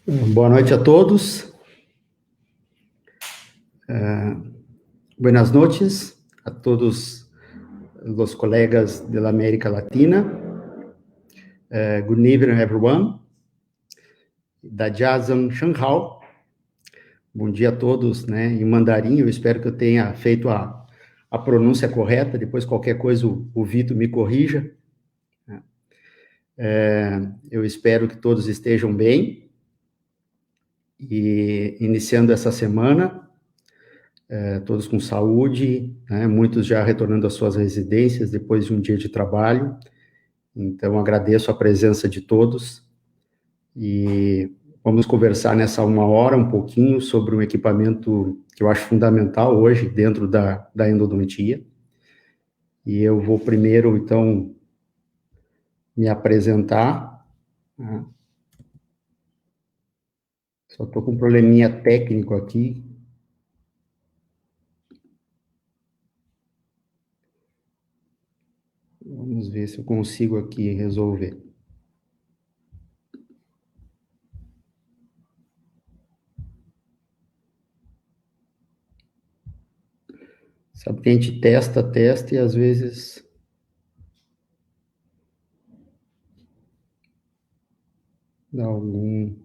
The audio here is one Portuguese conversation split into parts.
Boa noite a todos. Buenas noches a todos os colegas da América Latina. Good evening, everyone. Da Jiazhang Shanghai. Bom dia a todos, né? Em mandarim, eu espero que eu tenha feito a pronúncia correta. Depois, qualquer coisa, o Vitor me corrija. Eu espero que todos estejam bem. E iniciando essa semana, todos com saúde, né? Muitos já retornando às suas residências depois de um dia de trabalho. Então, agradeço a presença de todos e vamos conversar nessa uma hora um pouquinho sobre um equipamento que eu acho fundamental hoje dentro da endodontia. E eu vou primeiro, então, me apresentar. Né? Só estou com um probleminha técnico aqui. Vamos ver se eu consigo aqui resolver. Sabe que a gente testa e às vezes dá algum...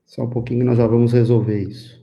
Só um pouquinho que nós já vamos resolver isso.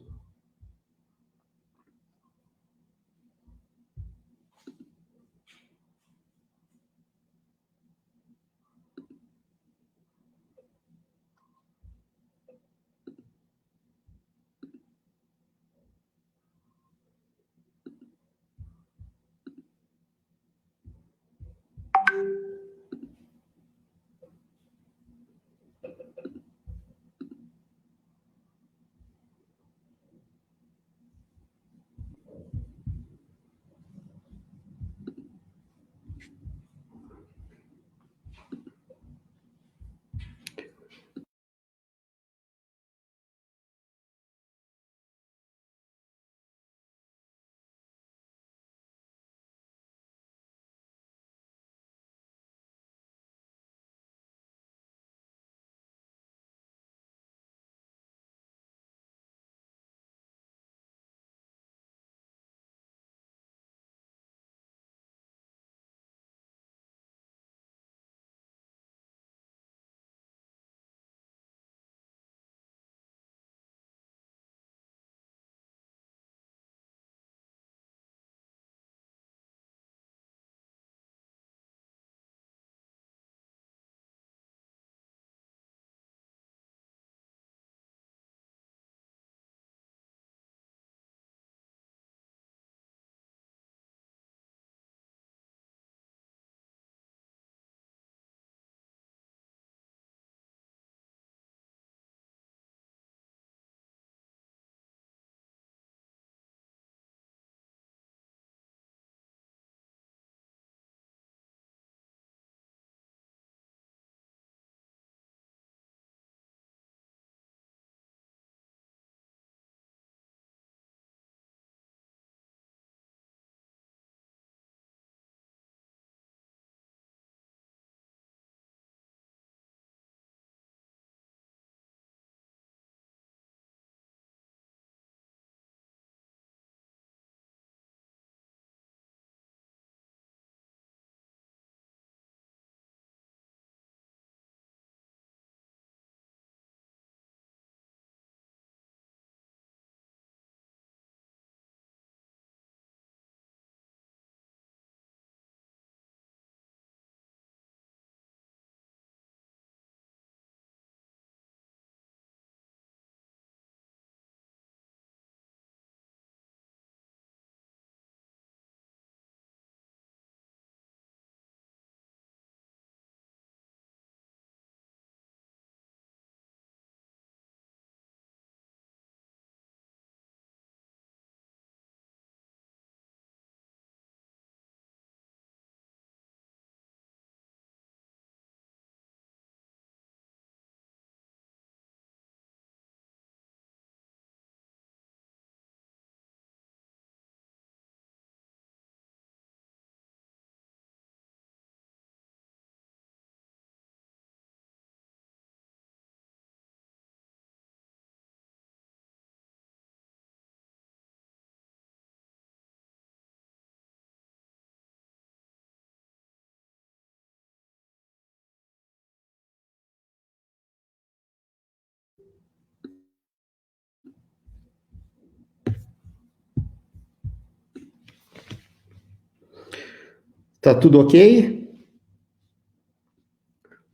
Tá tudo ok?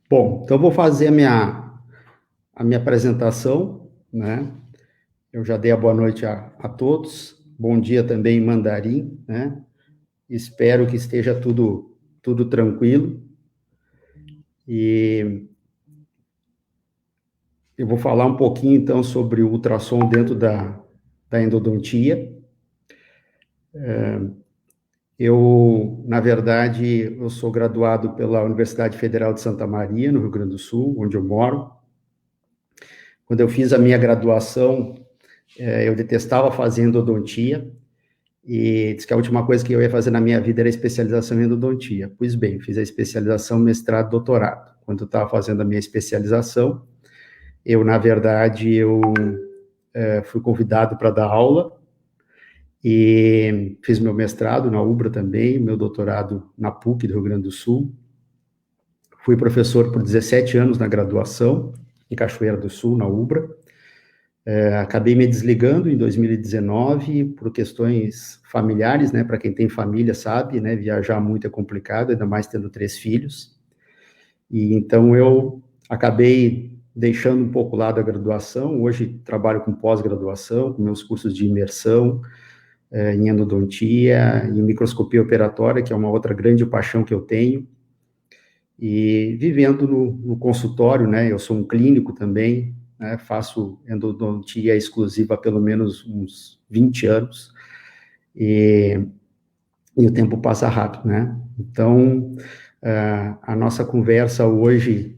Bom, então vou fazer a minha apresentação, né? Eu já dei a boa noite a todos. Bom dia também em mandarim, né? Espero que esteja tudo tranquilo. E eu vou falar um pouquinho, então, sobre o ultrassom dentro da endodontia. Na verdade, eu sou graduado pela Universidade Federal de Santa Maria, no Rio Grande do Sul, onde eu moro. Quando eu fiz a minha graduação, eu detestava fazer endodontia, e disse que a última coisa que eu ia fazer na minha vida era especialização em endodontia. Pois bem, fiz a especialização, mestrado, doutorado. Quando eu estava fazendo a minha especialização, na verdade, fui convidado para dar aula, e fiz meu mestrado na UBRA também, meu doutorado na PUC do Rio Grande do Sul. Fui professor por 17 anos na graduação, em Cachoeira do Sul, na UBRA. Acabei me desligando em 2019 por questões familiares, né? Para quem tem família sabe, né? Viajar muito é complicado, ainda mais tendo 3 filhos. E então eu acabei deixando um pouco lá da graduação. Hoje trabalho com pós-graduação, com meus cursos de imersão em endodontia, em microscopia operatória, que é uma outra grande paixão que eu tenho. E vivendo no consultório, né? Eu sou um clínico também, né, faço endodontia exclusiva há pelo menos uns 20 anos, e o tempo passa rápido, né? Então, a nossa conversa hoje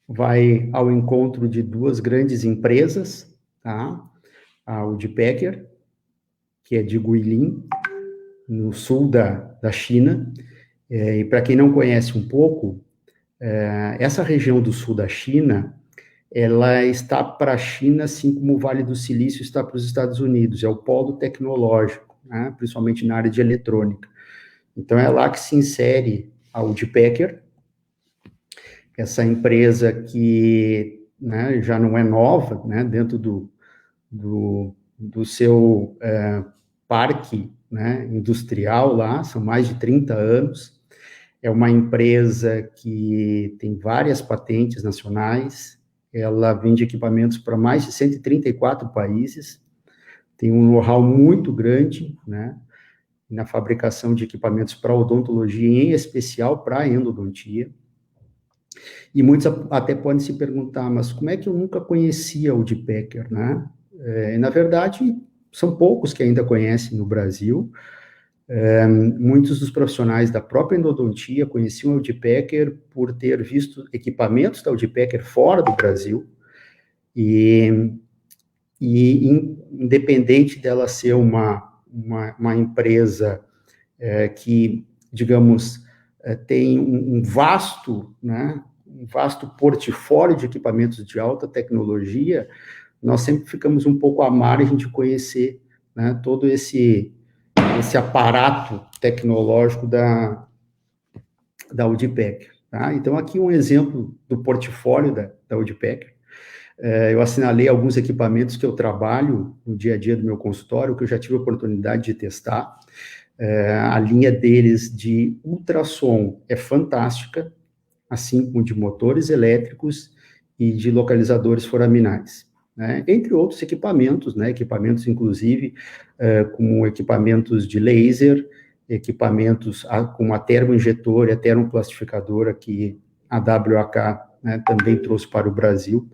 vai ao encontro de 2 grandes empresas, tá? A Udpecker, que é de Guilin, no sul da China, e para quem não conhece um pouco, essa região do sul da China, ela está para a China, assim como o Vale do Silício está para os Estados Unidos, é o polo tecnológico, né, principalmente na área de eletrônica. Então, é lá que se insere a Udpecker, essa empresa que, né, já não é nova, né, dentro do seu parque, né, industrial lá, são mais de 30 anos, é uma empresa que tem várias patentes nacionais, ela vende equipamentos para mais de 134 países, tem um know-how muito grande, né, na fabricação de equipamentos para odontologia, em especial para endodontia. E muitos até podem se perguntar, mas como é que eu nunca conhecia o Udpecker, né? Na verdade, são poucos que ainda conhecem no Brasil. Muitos dos profissionais da própria endodontia conheciam a Udpecker por ter visto equipamentos da Udpecker fora do Brasil, e independente dela ser uma empresa que, digamos, tem um vasto, né, um vasto portfólio de equipamentos de alta tecnologia, nós sempre ficamos um pouco à margem de conhecer, né, todo esse aparato tecnológico da Udpecker. Tá? Então, aqui um exemplo do portfólio da Udpecker. Eu assinalei alguns equipamentos que eu trabalho no dia a dia do meu consultório, que eu já tive a oportunidade de testar. A linha deles de ultrassom é fantástica, assim como de motores elétricos e de localizadores foraminais, né? Entre outros equipamentos, né? Equipamentos, inclusive, como equipamentos de laser, equipamentos como a termoinjetor e a termoplastificadora, que a WAK, né, também trouxe para o Brasil.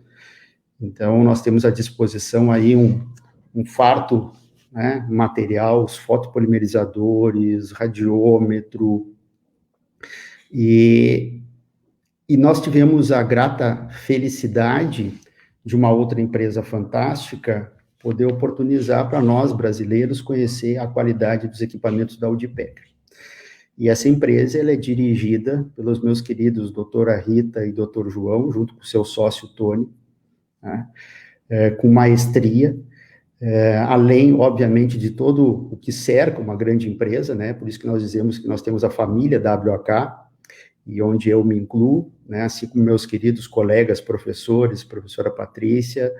Então, nós temos à disposição aí um farto, né, material, os fotopolimerizadores, radiômetro, e nós tivemos a grata felicidade de uma outra empresa fantástica poder oportunizar para nós, brasileiros, conhecer a qualidade dos equipamentos da Udpecker. E essa empresa, ela é dirigida pelos meus queridos doutora Rita e doutor João, junto com o seu sócio Tony, né, com maestria, além, obviamente, de todo o que cerca uma grande empresa, né, por isso que nós dizemos que nós temos a família WAK, e onde eu me incluo, né, assim como meus queridos colegas professores, professora Patrícia,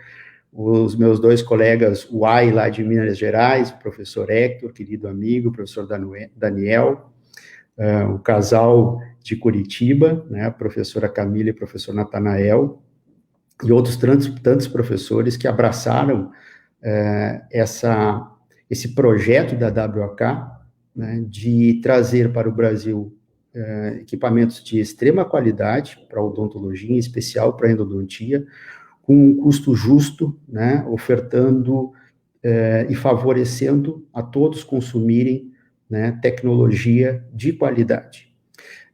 os meus 2 colegas UAI lá de Minas Gerais, o professor Hector, querido amigo, o professor Daniel, o casal de Curitiba, né, a professora Camila e o professor Natanael, e outros tantos professores que abraçaram esse projeto da WAK, né, de trazer para o Brasil equipamentos de extrema qualidade para odontologia, em especial para endodontia, com um custo justo, né, ofertando e favorecendo a todos consumirem, né, tecnologia de qualidade.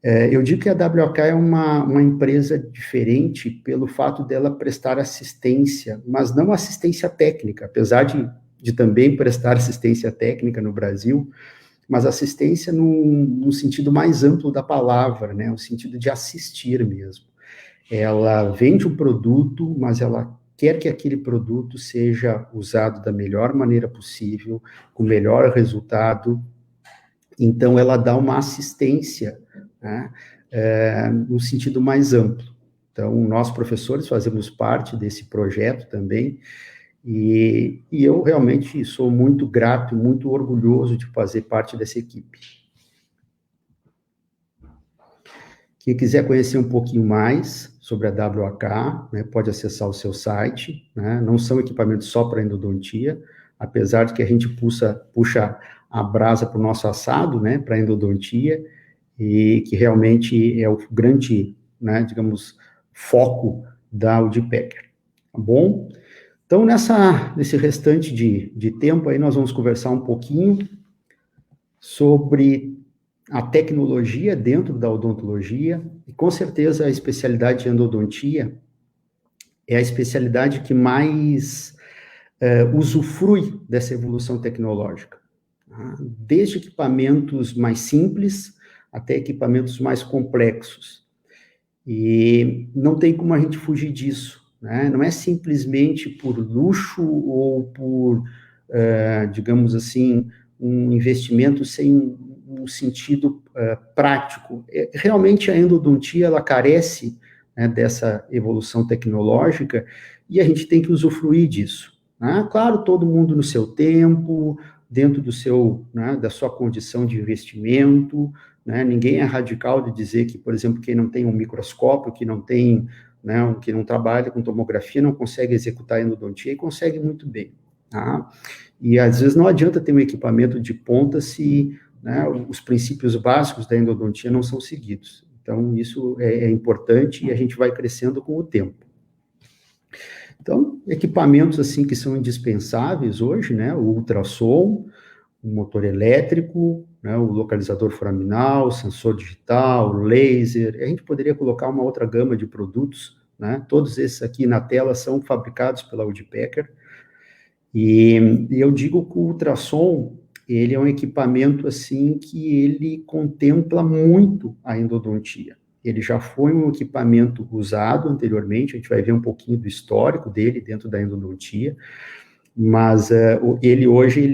Eu digo que a WAK é uma empresa diferente pelo fato dela prestar assistência, mas não assistência técnica, apesar de também prestar assistência técnica no Brasil, mas assistência no sentido mais amplo da palavra, né, no sentido de assistir mesmo. Ela vende um produto, mas ela quer que aquele produto seja usado da melhor maneira possível, com o melhor resultado. Então, ela dá uma assistência, né, no sentido mais amplo. Então, nós, professores, fazemos parte desse projeto também, e eu realmente sou muito grato e muito orgulhoso de fazer parte dessa equipe. Quem quiser conhecer um pouquinho mais sobre a WAK, né, pode acessar o seu site, né, não são equipamentos só para endodontia, apesar de que a gente puxa a brasa para o nosso assado, né, para endodontia, e que realmente é o grande, né, digamos, foco da Audipecker, tá bom? Então, nesse restante de tempo aí, nós vamos conversar um pouquinho sobre a tecnologia dentro da odontologia, e com certeza a especialidade de endodontia é a especialidade que mais usufrui dessa evolução tecnológica. Tá? Desde equipamentos mais simples até equipamentos mais complexos. E não tem como a gente fugir disso, né? Não é simplesmente por luxo ou por, digamos assim, um investimento sem um sentido prático. Realmente a endodontia, ela carece, né, dessa evolução tecnológica e a gente tem que usufruir disso, né? Claro, todo mundo no seu tempo, dentro do seu, né, da sua condição de investimento, né? Ninguém é radical de dizer que, por exemplo, quem não tem um microscópio, que não tem, né, que não trabalha com tomografia, não consegue executar endodontia e consegue muito bem, tá? E às vezes não adianta ter um equipamento de ponta se, né, os princípios básicos da endodontia não são seguidos. Então, isso é importante e a gente vai crescendo com o tempo. Então, equipamentos assim que são indispensáveis hoje, né, o ultrassom, o motor elétrico, né, o localizador foraminal, o sensor digital, o laser, a gente poderia colocar uma outra gama de produtos, né, todos esses aqui na tela são fabricados pela Audipecker, e eu digo que o ultrassom, ele é um equipamento, assim, que ele contempla muito a endodontia. Ele já foi um equipamento usado anteriormente, a gente vai ver um pouquinho do histórico dele dentro da endodontia, mas ele hoje,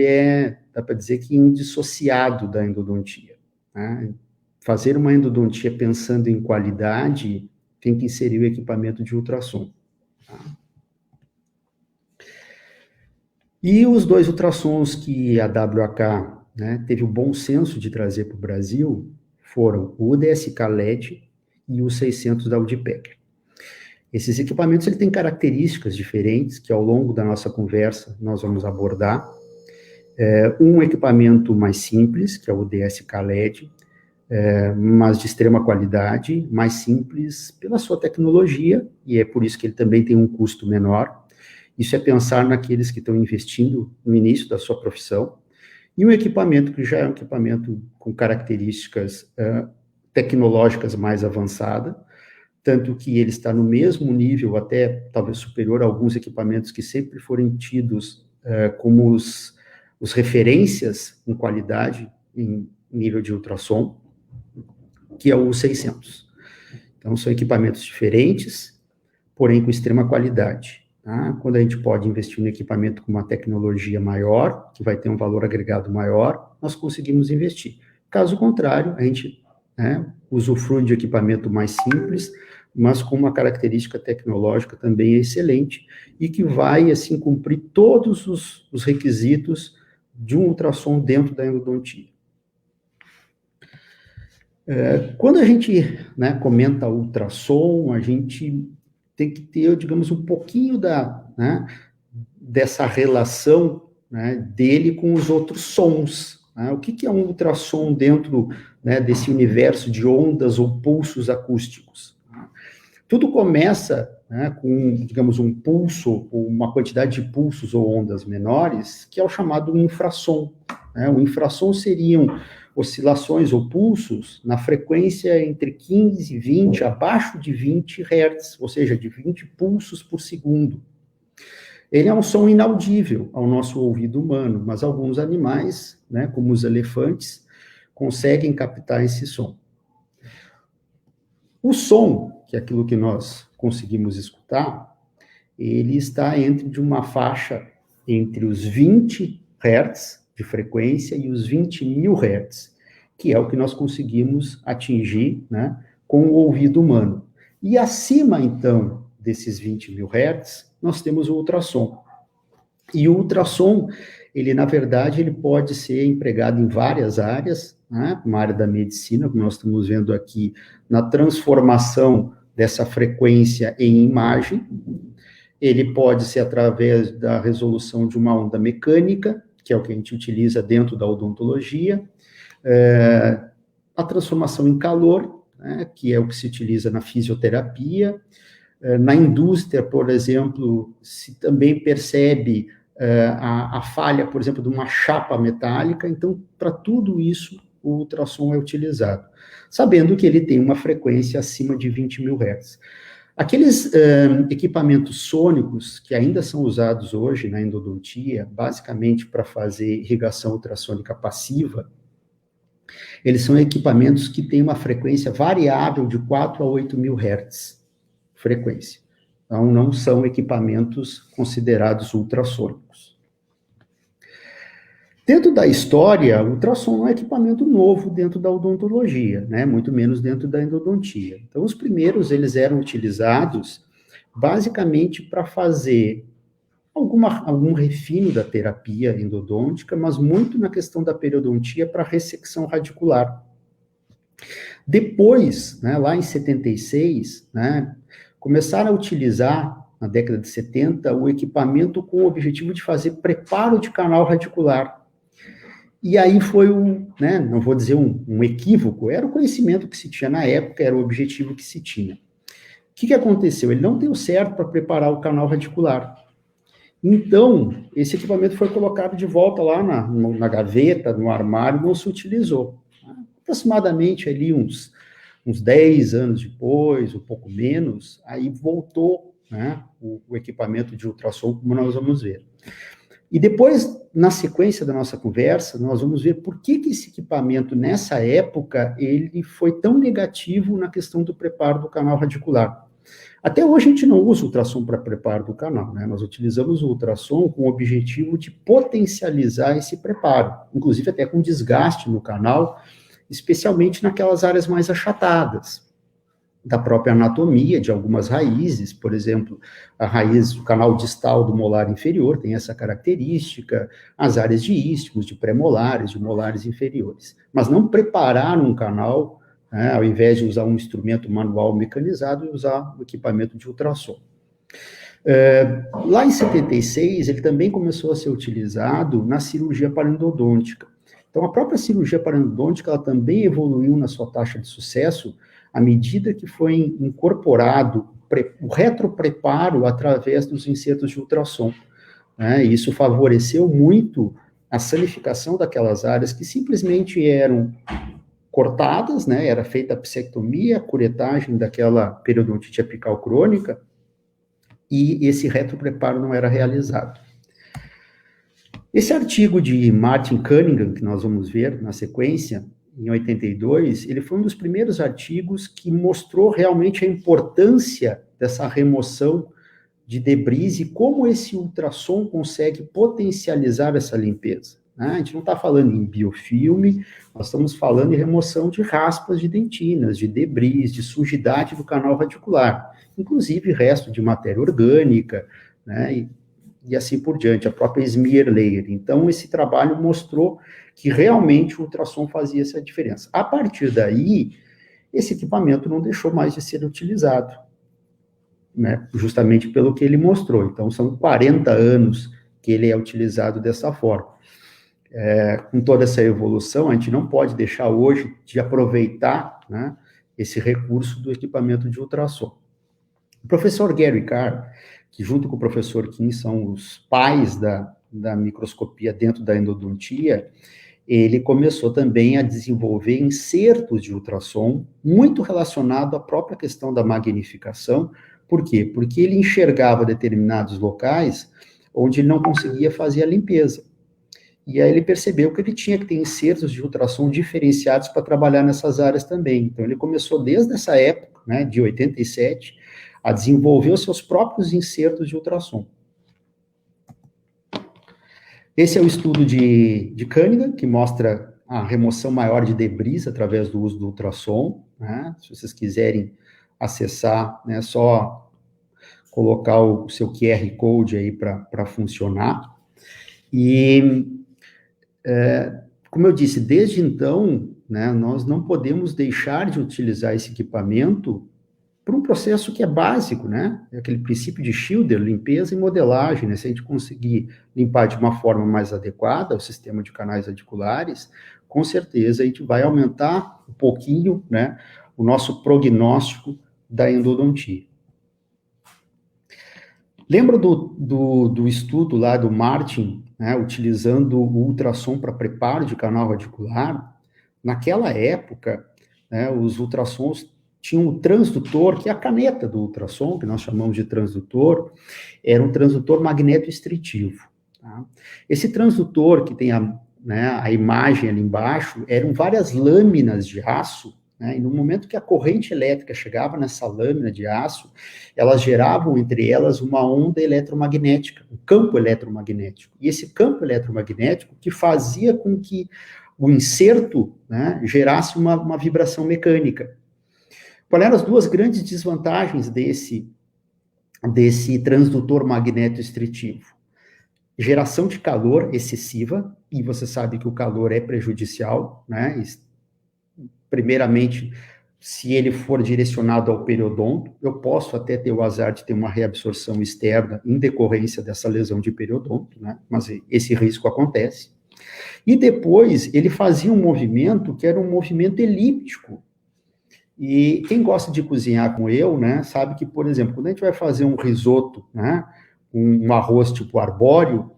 dá para dizer que indissociado da endodontia, né? Fazer uma endodontia pensando em qualidade, tem que inserir o equipamento de ultrassom. Tá? E os dois ultrassons que a WAK, né, teve o bom senso de trazer para o Brasil foram o UDSK LED e o 600 da Audipecker. Esses equipamentos têm características diferentes que ao longo da nossa conversa nós vamos abordar. Um equipamento mais simples, que é o DSK LED, mas de extrema qualidade, mais simples pela sua tecnologia, e é por isso que ele também tem um custo menor. Isso é pensar naqueles que estão investindo no início da sua profissão. E um equipamento que já é um equipamento com características tecnológicas mais avançadas, tanto que ele está no mesmo nível, até talvez superior a alguns equipamentos que sempre foram tidos como os referências em qualidade, em nível de ultrassom, que é o 600. Então, são equipamentos diferentes, porém com extrema qualidade. Tá? Quando a gente pode investir no equipamento com uma tecnologia maior, que vai ter um valor agregado maior, nós conseguimos investir. Caso contrário, a gente, né, usufrui de equipamento mais simples, mas com uma característica tecnológica também excelente, e que vai, assim, cumprir todos os requisitos de um ultrassom dentro da endodontia. Quando a gente, né, comenta ultrassom, a gente tem que ter, digamos, um pouquinho né, dessa relação, né, dele com os outros sons. Né? O que é um ultrassom dentro, né, desse universo de ondas ou pulsos acústicos? Tudo começa, né, com, digamos, um pulso, ou uma quantidade de pulsos ou ondas menores, que é o chamado infrassom. Né? O infrassom seriam oscilações ou pulsos na frequência entre 15 e 20, abaixo de 20 Hz, ou seja, de 20 pulsos por segundo. Ele é um som inaudível ao nosso ouvido humano, mas alguns animais, né, como os elefantes, conseguem captar esse som. O som, que é aquilo que nós conseguimos escutar, ele está entre de uma faixa entre os 20 Hz de frequência e os 20.000 Hz, que é o que nós conseguimos atingir, né, com o ouvido humano. E acima, então, desses 20.000 Hz, nós temos o ultrassom. E o ultrassom, ele, na verdade, ele pode ser empregado em várias áreas, né, como a área da medicina, como nós estamos vendo aqui, na transformação dessa frequência em imagem. Ele pode ser através da resolução de uma onda mecânica, que é o que a gente utiliza dentro da odontologia, a transformação em calor, né, que é o que se utiliza na fisioterapia. Na indústria, por exemplo, se também percebe a falha, por exemplo, de uma chapa metálica. Então, para tudo isso, o ultrassom é utilizado, sabendo que ele tem uma frequência acima de 20.000 Hz. Aqueles equipamentos sônicos que ainda são usados hoje na endodontia, basicamente para fazer irrigação ultrassônica passiva, eles são equipamentos que têm uma frequência variável de 4 a 8.000 Hz frequência. Então, não são equipamentos considerados ultrassônicos. Dentro da história, o ultrassom não é equipamento novo dentro da odontologia, né? Muito menos dentro da endodontia. Então, os primeiros, eles eram utilizados basicamente para fazer algum refino da terapia endodôntica, mas muito na questão da periodontia para ressecção radicular. Depois, né, lá em 76, né, começaram a utilizar, na década de 70, o equipamento com o objetivo de fazer preparo de canal radicular. E aí foi né, não vou dizer um equívoco, era o conhecimento que se tinha na época, era o objetivo que se tinha. O que aconteceu? Ele não deu certo para preparar o canal radicular. Então, esse equipamento foi colocado de volta lá na gaveta, no armário, não se utilizou. Aproximadamente ali uns 10 anos depois, um pouco menos, aí voltou, né, o equipamento de ultrassom, como nós vamos ver. E depois, na sequência da nossa conversa, nós vamos ver por que esse equipamento, nessa época, ele foi tão negativo na questão do preparo do canal radicular. Até hoje a gente não usa ultrassom para preparo do canal, né? Nós utilizamos o ultrassom com o objetivo de potencializar esse preparo, inclusive até com desgaste no canal, especialmente naquelas áreas mais achatadas, da própria anatomia, de algumas raízes, por exemplo, a raiz do canal distal do molar inferior tem essa característica, as áreas de istmos, de pré-molares, de molares inferiores. Mas não preparar um canal, né, ao invés de usar um instrumento manual mecanizado, e usar o equipamento de ultrassom. Lá em 76, ele também começou a ser utilizado na cirurgia paraendodôntica. Então, a própria cirurgia paraendodôntica, ela também evoluiu na sua taxa de sucesso à medida que foi incorporado o retropreparo através dos insertos de ultrassom. Né? E isso favoreceu muito a sanificação daquelas áreas que simplesmente eram cortadas, né? Era feita a psectomia, a curetagem daquela periodontite apical crônica, e esse retropreparo não era realizado. Esse artigo de Martin Cunningham, que nós vamos ver na sequência, em 82, ele foi um dos primeiros artigos que mostrou realmente a importância dessa remoção de debris e como esse ultrassom consegue potencializar essa limpeza. Né? A gente não está falando em biofilme, nós estamos falando em remoção de raspas de dentinas, de debris, de sujidade do canal radicular, inclusive resto de matéria orgânica, né? e assim por diante, a própria smear layer. Então, esse trabalho mostrou que realmente o ultrassom fazia essa diferença. A partir daí, esse equipamento não deixou mais de ser utilizado, né? Justamente pelo que ele mostrou. Então, são 40 anos que ele é utilizado dessa forma. Com toda essa evolução, a gente não pode deixar hoje de aproveitar, né, esse recurso do equipamento de ultrassom. O professor Gary Carr, que junto com o professor Kim são os pais da microscopia dentro da endodontia, ele começou também a desenvolver insertos de ultrassom muito relacionado à própria questão da magnificação. Por quê? Porque ele enxergava determinados locais onde ele não conseguia fazer a limpeza. E aí ele percebeu que ele tinha que ter insertos de ultrassom diferenciados para trabalhar nessas áreas também. Então ele começou desde essa época, né, de 87, a desenvolver os seus próprios insertos de ultrassom. Esse é o estudo de Cunningham, que mostra a remoção maior de debris através do uso do ultrassom, né? Se vocês quiserem acessar, né, é só colocar o seu QR Code aí para funcionar. E, como eu disse, desde então, né, nós não podemos deixar de utilizar esse equipamento por um processo que é básico, né? É aquele princípio de Schilder, limpeza e modelagem, né? Se a gente conseguir limpar de uma forma mais adequada o sistema de canais radiculares, com certeza a gente vai aumentar um pouquinho, né, o nosso prognóstico da endodontia. Lembra do estudo lá do Martin, né, utilizando o ultrassom para preparo de canal radicular? Naquela época, né, os ultrassons tinham o transdutor, que é a caneta do ultrassom, que nós chamamos de transdutor, era um transdutor magneto-estritivo. Tá? Esse transdutor, que tem a imagem ali embaixo, eram várias lâminas de aço, né, e no momento que a corrente elétrica chegava nessa lâmina de aço, elas geravam entre elas uma onda eletromagnética, um campo eletromagnético. E esse campo eletromagnético que fazia com que o inserto, né, gerasse uma vibração mecânica. Quais eram as duas grandes desvantagens desse transdutor magneto-estritivo? Geração de calor excessiva, e você sabe que o calor é prejudicial, né? Primeiramente, se ele for direcionado ao periodonto, eu posso até ter o azar de ter uma reabsorção externa em decorrência dessa lesão de periodonto, né? Mas esse risco acontece. E depois, ele fazia um movimento que era um movimento elíptico. E quem gosta de cozinhar como eu, né, sabe que, por exemplo, quando a gente vai fazer um risoto, né, um arroz tipo arbóreo,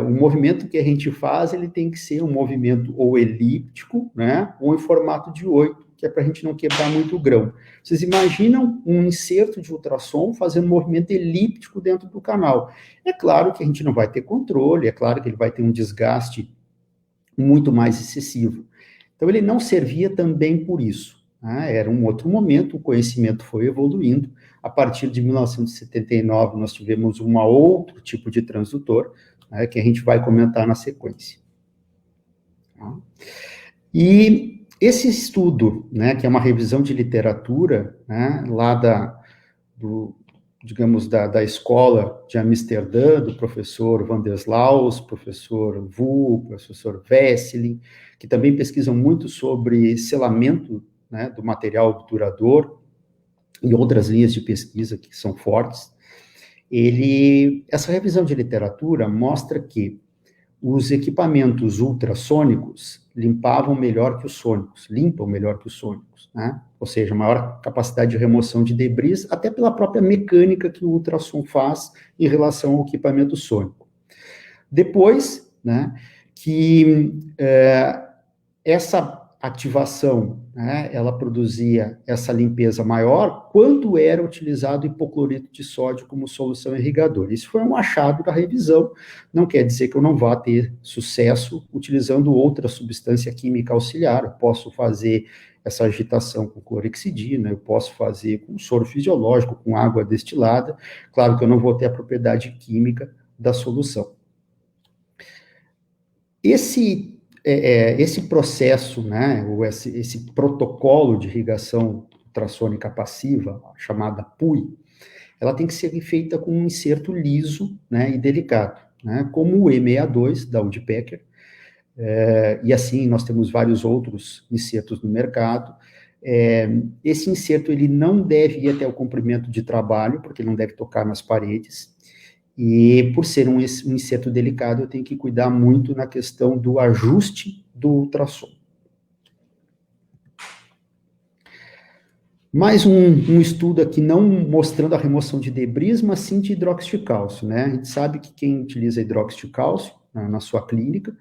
o movimento que a gente faz, ele tem que ser um movimento ou elíptico, né, ou em formato de 8, que é para a gente não quebrar muito o grão. Vocês imaginam um inserto de ultrassom fazendo um movimento elíptico dentro do canal. É claro que a gente não vai ter controle, é claro que ele vai ter um desgaste muito mais excessivo. Então, ele não servia também por isso. Era um outro momento, o conhecimento foi evoluindo. A partir de 1979, nós tivemos um outro tipo de transdutor, né, que a gente vai comentar na sequência. Tá? E esse estudo, né, que é uma revisão de literatura, né, lá da escola de Amsterdã, do professor Van der Slaus, professor Wu, professor Vesely, que também pesquisam muito sobre selamento, né, do material obturador, e outras linhas de pesquisa que são fortes. Essa revisão de literatura mostra que os equipamentos ultrassônicos limpam melhor que os sônicos, né? Ou seja, maior capacidade de remoção de debris, até pela própria mecânica que o ultrassom faz em relação ao equipamento sônico. Depois, né, que essa ativação, né, ela produzia essa limpeza maior quando era utilizado hipoclorito de sódio como solução irrigadora. Isso foi um achado da revisão, não quer dizer que eu não vá ter sucesso utilizando outra substância química auxiliar. Eu posso fazer essa agitação com clorexidina, eu posso fazer com soro fisiológico, com água destilada, claro que eu não vou ter a propriedade química da solução. Esse processo, né, ou esse protocolo de irrigação ultrassônica passiva, chamada PUI, ela tem que ser feita com um inserto liso, né, e delicado, né, como o E62 da Woodpecker, e assim nós temos vários outros insertos no mercado. Esse inserto ele não deve ir até o comprimento de trabalho, porque ele não deve tocar nas paredes, e por ser um inserto delicado, eu tenho que cuidar muito na questão do ajuste do ultrassom. Mais um estudo aqui, não mostrando a remoção de debris, mas sim de hidróxido de cálcio, né? A gente sabe que quem utiliza hidróxido de cálcio na sua clínica,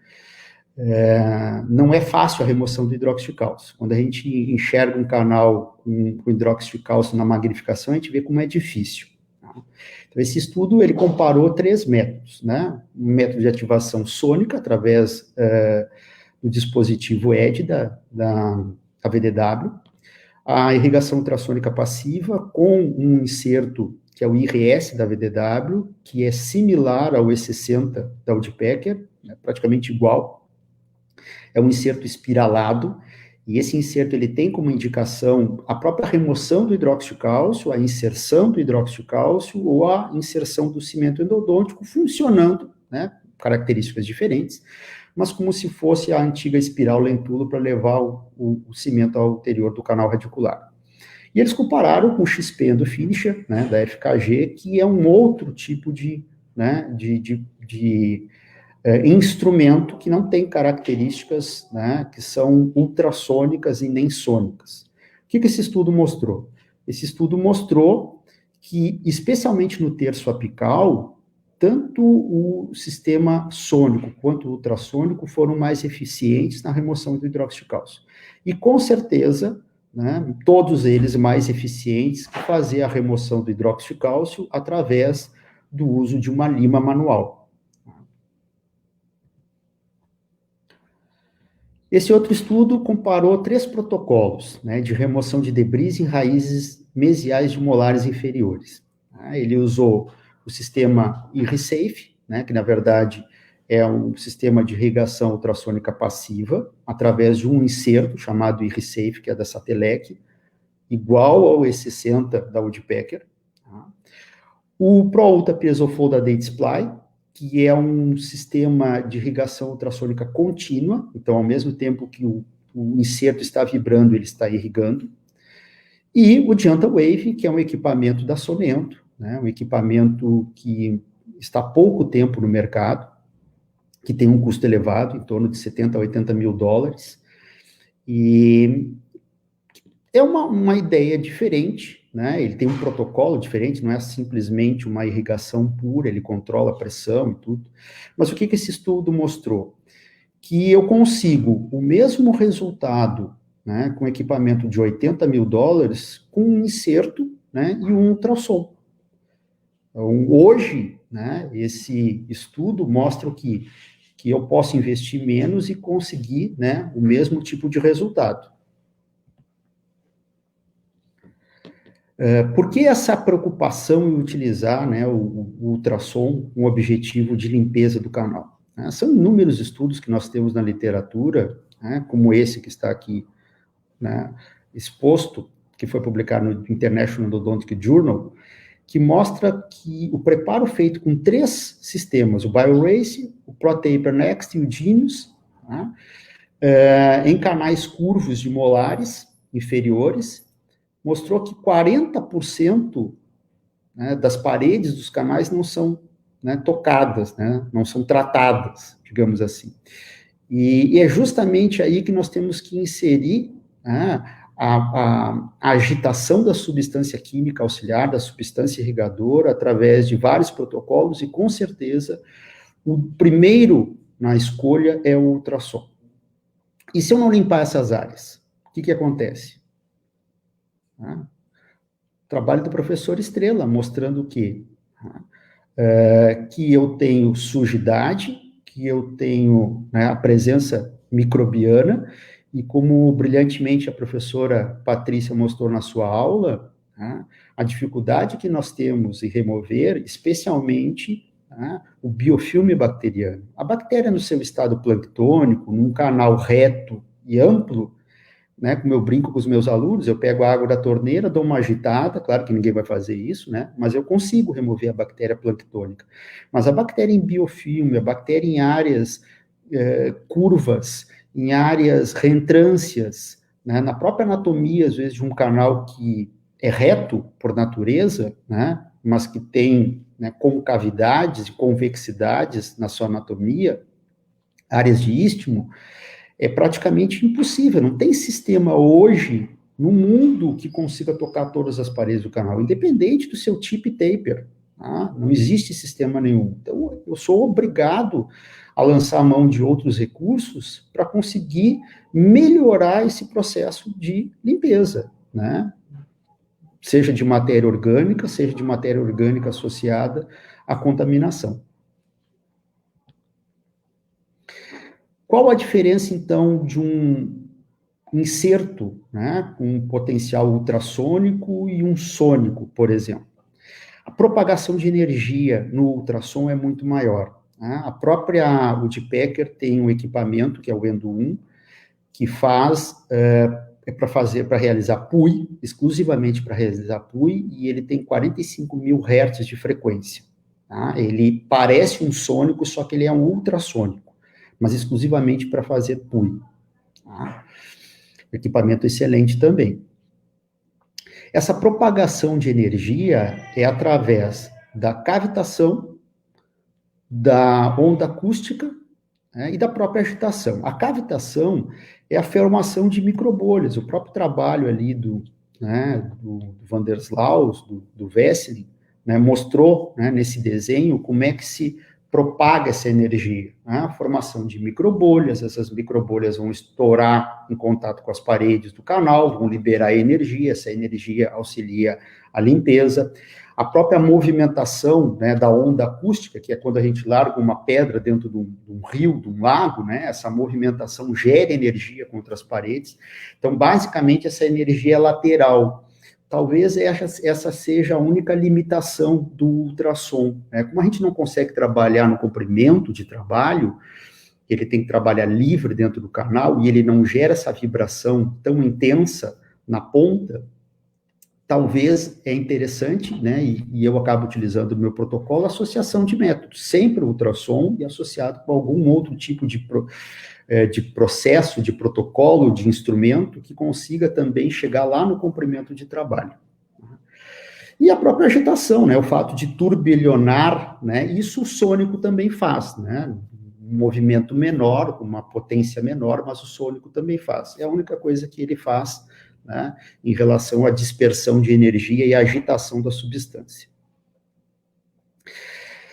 não é fácil a remoção do hidróxido de cálcio. Quando a gente enxerga um canal com hidróxido de cálcio na magnificação, a gente vê como é difícil. Tá? Então, esse estudo, ele comparou 3 métodos, né? Um método de ativação sônica, através do dispositivo ED da VDW, a irrigação ultrassônica passiva com um inserto, que é o IRS da VDW, que é similar ao E60 da Woodpecker, né, praticamente igual. É um inserto espiralado, e esse inserto ele tem como indicação a própria remoção do hidróxido de cálcio, a inserção do hidróxido de cálcio ou a inserção do cimento endodôntico, funcionando, né, características diferentes, mas como se fosse a antiga espiral lentulo para levar o cimento ao interior do canal radicular. E eles compararam com o XP do Finisher, né, da FKG, que é um outro tipo de instrumento que não tem características, né, que são ultrassônicas e nem sônicas. O que esse estudo mostrou? Esse estudo mostrou que, especialmente no terço apical, tanto o sistema sônico quanto o ultrassônico foram mais eficientes na remoção do hidróxido de cálcio. E, com certeza, né, todos eles mais eficientes que fazer a remoção do hidróxido de cálcio através do uso de uma lima manual. Esse outro estudo comparou 3 protocolos, né, de remoção de debris em raízes mesiais de molares inferiores. Ele usou o sistema IRISAFE, né, que na verdade é um sistema de irrigação ultrassônica passiva, através de um inserto chamado IRISAFE, que é da Satelec, igual ao E60 da Woodpecker. Tá? O ProUltra Piezofold da Datesply, que é um sistema de irrigação ultrassônica contínua, então ao mesmo tempo que o inserto está vibrando, ele está irrigando. E o Dianta Wave, que é um equipamento da Sonento, né, um equipamento que está há pouco tempo no mercado, que tem um custo elevado, em torno de 70 a 80 mil dólares, e é uma ideia diferente, né, ele tem um protocolo diferente, não é simplesmente uma irrigação pura, ele controla a pressão e tudo, mas o que esse estudo mostrou? Que eu consigo o mesmo resultado, né, com equipamento de 80 mil dólares, com um inserto, né, e um ultrassom. Então, hoje, né, esse estudo mostra que eu posso investir menos e conseguir, né, o mesmo tipo de resultado. Por que essa preocupação em utilizar, né, o ultrassom com o objetivo de limpeza do canal? São inúmeros estudos que nós temos na literatura, né, como esse que está aqui, né, exposto, que foi publicado no International Endodontic Journal, que mostra que o preparo feito com 3 sistemas, o BioRace, o ProTaper Next e o Genius, né, em canais curvos de molares inferiores, mostrou que 40%, né, das paredes dos canais não são, né, tocadas, né, não são tratadas, digamos assim. E é justamente aí que nós temos que inserir, né, a agitação da substância química auxiliar, da substância irrigadora, através de vários protocolos, e com certeza o primeiro na escolha é o ultrassom. E se eu não limpar essas áreas, o que acontece? Trabalho do professor Estrela, mostrando que eu tenho sujidade, que eu tenho, né, a presença microbiana, e como brilhantemente a professora Patrícia mostrou na sua aula, né, a dificuldade que nós temos em remover, especialmente, né, o biofilme bacteriano. A bactéria no seu estado planctônico, num canal reto e amplo, né, como eu brinco com os meus alunos, eu pego a água da torneira, dou uma agitada, claro que ninguém vai fazer isso, né, mas eu consigo remover a bactéria planctônica. Mas a bactéria em biofilme, a bactéria em áreas curvas, em áreas reentrâncias, né, na própria anatomia, às vezes, de um canal que é reto por natureza, né, mas que tem, né, concavidades e convexidades na sua anatomia, áreas de istmo, é praticamente impossível. Não tem sistema hoje no mundo que consiga tocar todas as paredes do canal, independente do seu tip taper. Tá? Não existe sistema nenhum. Então, eu sou obrigado a lançar a mão de outros recursos para conseguir melhorar esse processo de limpeza, né? Seja de matéria orgânica, seja de matéria orgânica associada à contaminação. Qual a diferença, então, de um inserto, né, com um potencial ultrassônico e um sônico, por exemplo? A propagação de energia no ultrassom é muito maior. Né? A própria Woodpecker tem um equipamento, que é o Endo 1, que faz, para realizar PUI, exclusivamente para realizar PUI, e ele tem 45 mil hertz de frequência. Tá? Ele parece um sônico, só que ele é um ultrassônico, mas exclusivamente para fazer PUI. Tá? Equipamento excelente também. Essa propagação de energia é através da cavitação, da onda acústica, né, e da própria agitação. A cavitação é a formação de microbolhas. O próprio trabalho ali do Van der Slaus, do Wesseling, né, mostrou, né, nesse desenho como é que se propaga essa energia, né? A formação de microbolhas, essas microbolhas vão estourar em contato com as paredes do canal, vão liberar energia, essa energia auxilia a limpeza. A própria movimentação, né, da onda acústica, que é quando a gente larga uma pedra dentro de um rio, de um lago, né, essa movimentação gera energia contra as paredes. Então, basicamente, essa energia é lateral. Talvez essa seja a única limitação do ultrassom. Né? Como a gente não consegue trabalhar no comprimento de trabalho, ele tem que trabalhar livre dentro do canal e ele não gera essa vibração tão intensa na ponta, talvez é interessante, né, e eu acabo utilizando o meu protocolo, associação de métodos, sempre o ultrassom e associado com algum outro tipo de processo, de protocolo, de instrumento, que consiga também chegar lá no comprimento de trabalho. E a própria agitação, né, o fato de turbilhonar, né, isso o sônico também faz, né, um movimento menor, com uma potência menor, mas o sônico também faz. É a única coisa que ele faz, né, em relação à dispersão de energia e à agitação da substância.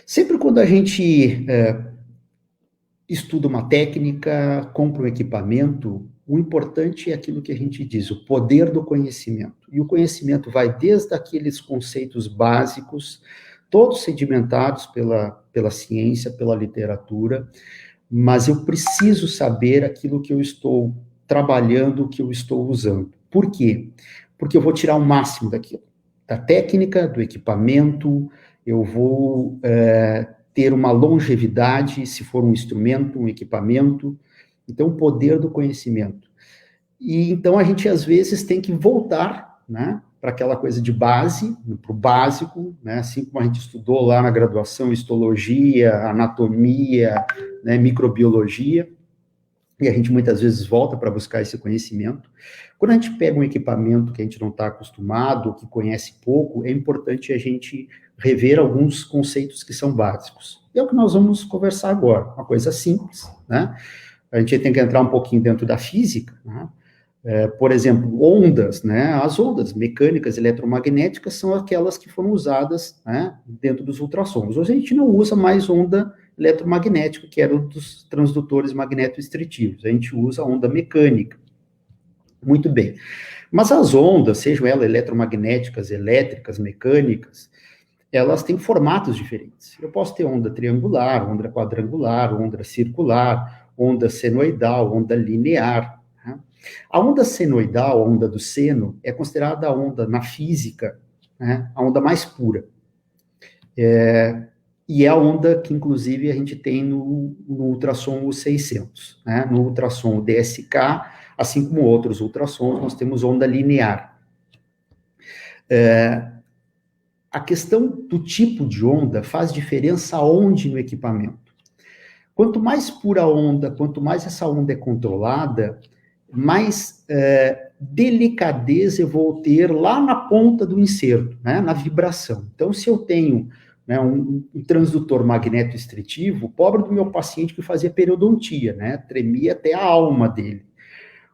Sempre quando a gente estuda uma técnica, compra um equipamento, o importante é aquilo que a gente diz, o poder do conhecimento. E o conhecimento vai desde aqueles conceitos básicos, todos sedimentados pela ciência, pela literatura, mas eu preciso saber aquilo que eu estou trabalhando, que eu estou usando. Por quê? Porque eu vou tirar o máximo daquilo. Da técnica, do equipamento, eu vou ter uma longevidade, se for um instrumento, um equipamento. Então, o poder do conhecimento. E então a gente, às vezes, tem que voltar, né, para aquela coisa de base, para o básico, né, assim como a gente estudou lá na graduação, histologia, anatomia, né, microbiologia, e a gente muitas vezes volta para buscar esse conhecimento. Quando a gente pega um equipamento que a gente não está acostumado, que conhece pouco, é importante a gente rever alguns conceitos que são básicos. E é o que nós vamos conversar agora, uma coisa simples, né? A gente tem que entrar um pouquinho dentro da física, né? Por exemplo, ondas, né? As ondas mecânicas eletromagnéticas são aquelas que foram usadas, né, dentro dos ultrassons. Hoje a gente não usa mais onda eletromagnética, que era um dos transdutores magnetoestritivos. A gente usa onda mecânica. Muito bem. Mas as ondas, sejam elas eletromagnéticas, elétricas, mecânicas, elas têm formatos diferentes. Eu posso ter onda triangular, onda quadrangular, onda circular, onda senoidal, onda linear. Né? A onda senoidal, a onda do seno, é considerada a onda, na física, né, a onda mais pura. E é a onda que, inclusive, a gente tem no ultrassom U600. Né? No ultrassom DSK, Assim como outros ultrassons, nós temos onda linear. A questão do tipo de onda faz diferença aonde no equipamento. Quanto mais pura a onda, quanto mais essa onda é controlada, mais delicadeza eu vou ter lá na ponta do inserto, né, na vibração. Então, se eu tenho, né, um transdutor magneto-estritivo, o pobre do meu paciente que fazia periodontia, né, tremia até a alma dele.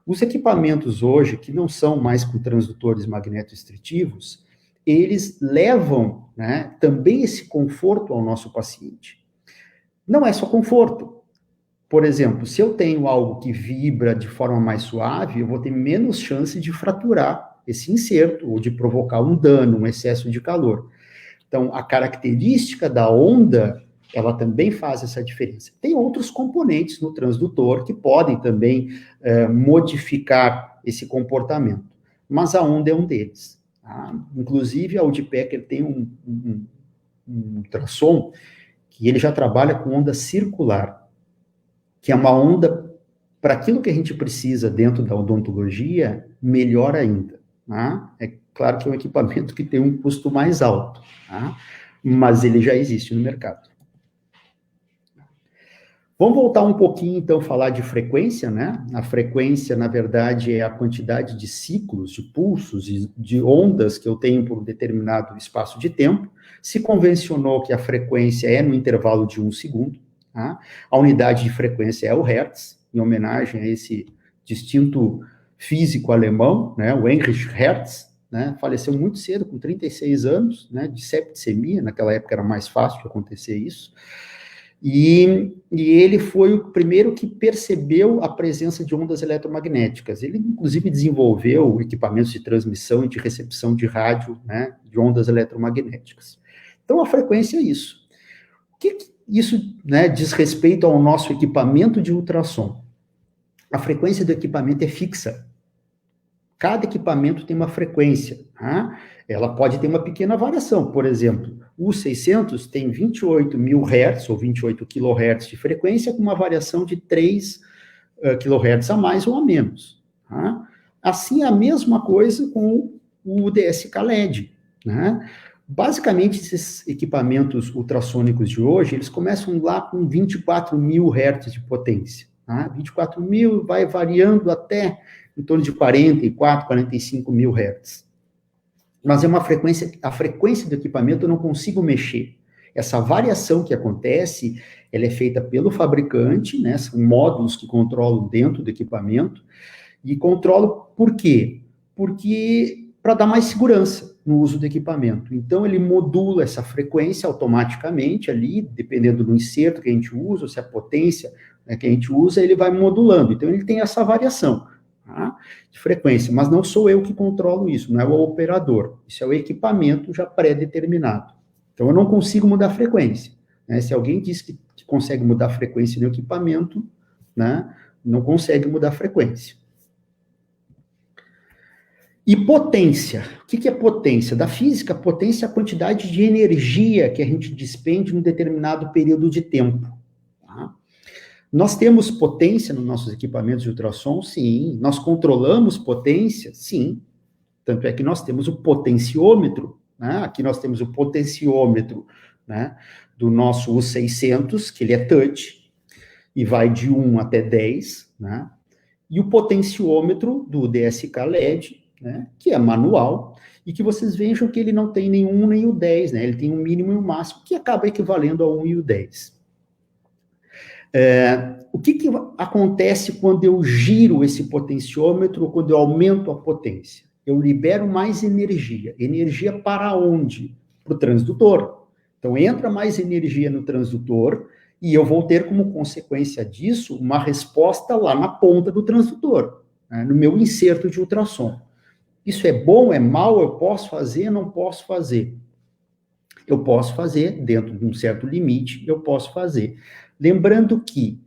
Os equipamentos hoje, que não são mais com transdutores magneto-estritivos, eles levam, né, também esse conforto ao nosso paciente. Não é só conforto. Por exemplo, se eu tenho algo que vibra de forma mais suave, eu vou ter menos chance de fraturar esse inserto ou de provocar um dano, um excesso de calor. Então, a característica da onda, ela também faz essa diferença. Tem outros componentes no transdutor que podem também modificar esse comportamento, mas a onda é um deles. Tá? Inclusive, a Audipecker tem um ultrassom que ele já trabalha com onda circular, que é uma onda, para aquilo que a gente precisa dentro da odontologia, melhor ainda. Tá? É claro que é um equipamento que tem um custo mais alto, tá? Mas ele já existe no mercado. Vamos voltar um pouquinho, então, falar de frequência, né? A frequência, na verdade, é a quantidade de ciclos, de pulsos, de ondas que eu tenho por um determinado espaço de tempo. Se convencionou que a frequência é no intervalo de 1 segundo. Tá? A unidade de frequência é o Hertz, em homenagem a esse distinto físico alemão, né, o Heinrich Hertz, né, faleceu muito cedo, com 36 anos, né, de septicemia, naquela época era mais fácil de acontecer isso, e ele foi o primeiro que percebeu a presença de ondas eletromagnéticas. Ele, inclusive, desenvolveu equipamentos de transmissão e de recepção de rádio, né, de ondas eletromagnéticas. Então, a frequência é isso. O que isso, né, diz respeito ao nosso equipamento de ultrassom? A frequência do equipamento é fixa. Cada equipamento tem uma frequência. Tá? Ela pode ter uma pequena variação. Por exemplo, o 600 tem 28 mil Hz, ou 28 kHz de frequência, com uma variação de 3 kHz a mais ou a menos. Tá? Assim, a mesma coisa com o DSK LED. Né? Basicamente, esses equipamentos ultrassônicos de hoje, eles começam lá com 24 mil Hz de potência. Tá? 24 mil vai variando até em torno de 44, 45 mil Hz. Mas é uma frequência, a frequência do equipamento eu não consigo mexer. Essa variação que acontece, ela é feita pelo fabricante, né? São módulos que controlam dentro do equipamento, e controlam por quê? Porque para dar mais segurança no uso do equipamento. Então, ele modula essa frequência automaticamente ali, dependendo do inserto que a gente usa, ou se a potência, né, que a gente usa, ele vai modulando. Então, ele tem essa variação, tá, de frequência, mas não sou eu que controlo isso, não é o operador. Isso é o equipamento já pré-determinado. Então, eu não consigo mudar a frequência. Né? Se alguém diz que consegue mudar a frequência no equipamento, né, não consegue mudar a frequência. E potência. O que é potência? Da física, potência é a quantidade de energia que a gente despende em um determinado período de tempo. Tá? Nós temos potência nos nossos equipamentos de ultrassom? Sim. Nós controlamos potência? Sim. Tanto é que nós temos o potenciômetro, né? Aqui nós temos o potenciômetro, né, do nosso U600, que ele é touch, e vai de 1 até 10, né? E o potenciômetro do DSK LED, né, que é manual, e que vocês vejam que ele não tem nem 1 nem o 10, né? Ele tem um mínimo e um máximo, que acaba equivalendo a 1 e o 10. O que acontece quando eu giro esse potenciômetro ou quando eu aumento a potência? Eu libero mais energia. Energia para onde? Para o transdutor. Então, entra mais energia no transdutor e eu vou ter como consequência disso uma resposta lá na ponta do transdutor, né, no meu inserto de ultrassom. Isso é bom, é mal, eu posso fazer, não posso fazer? Eu posso fazer, dentro de um certo limite, eu posso fazer. Lembrando que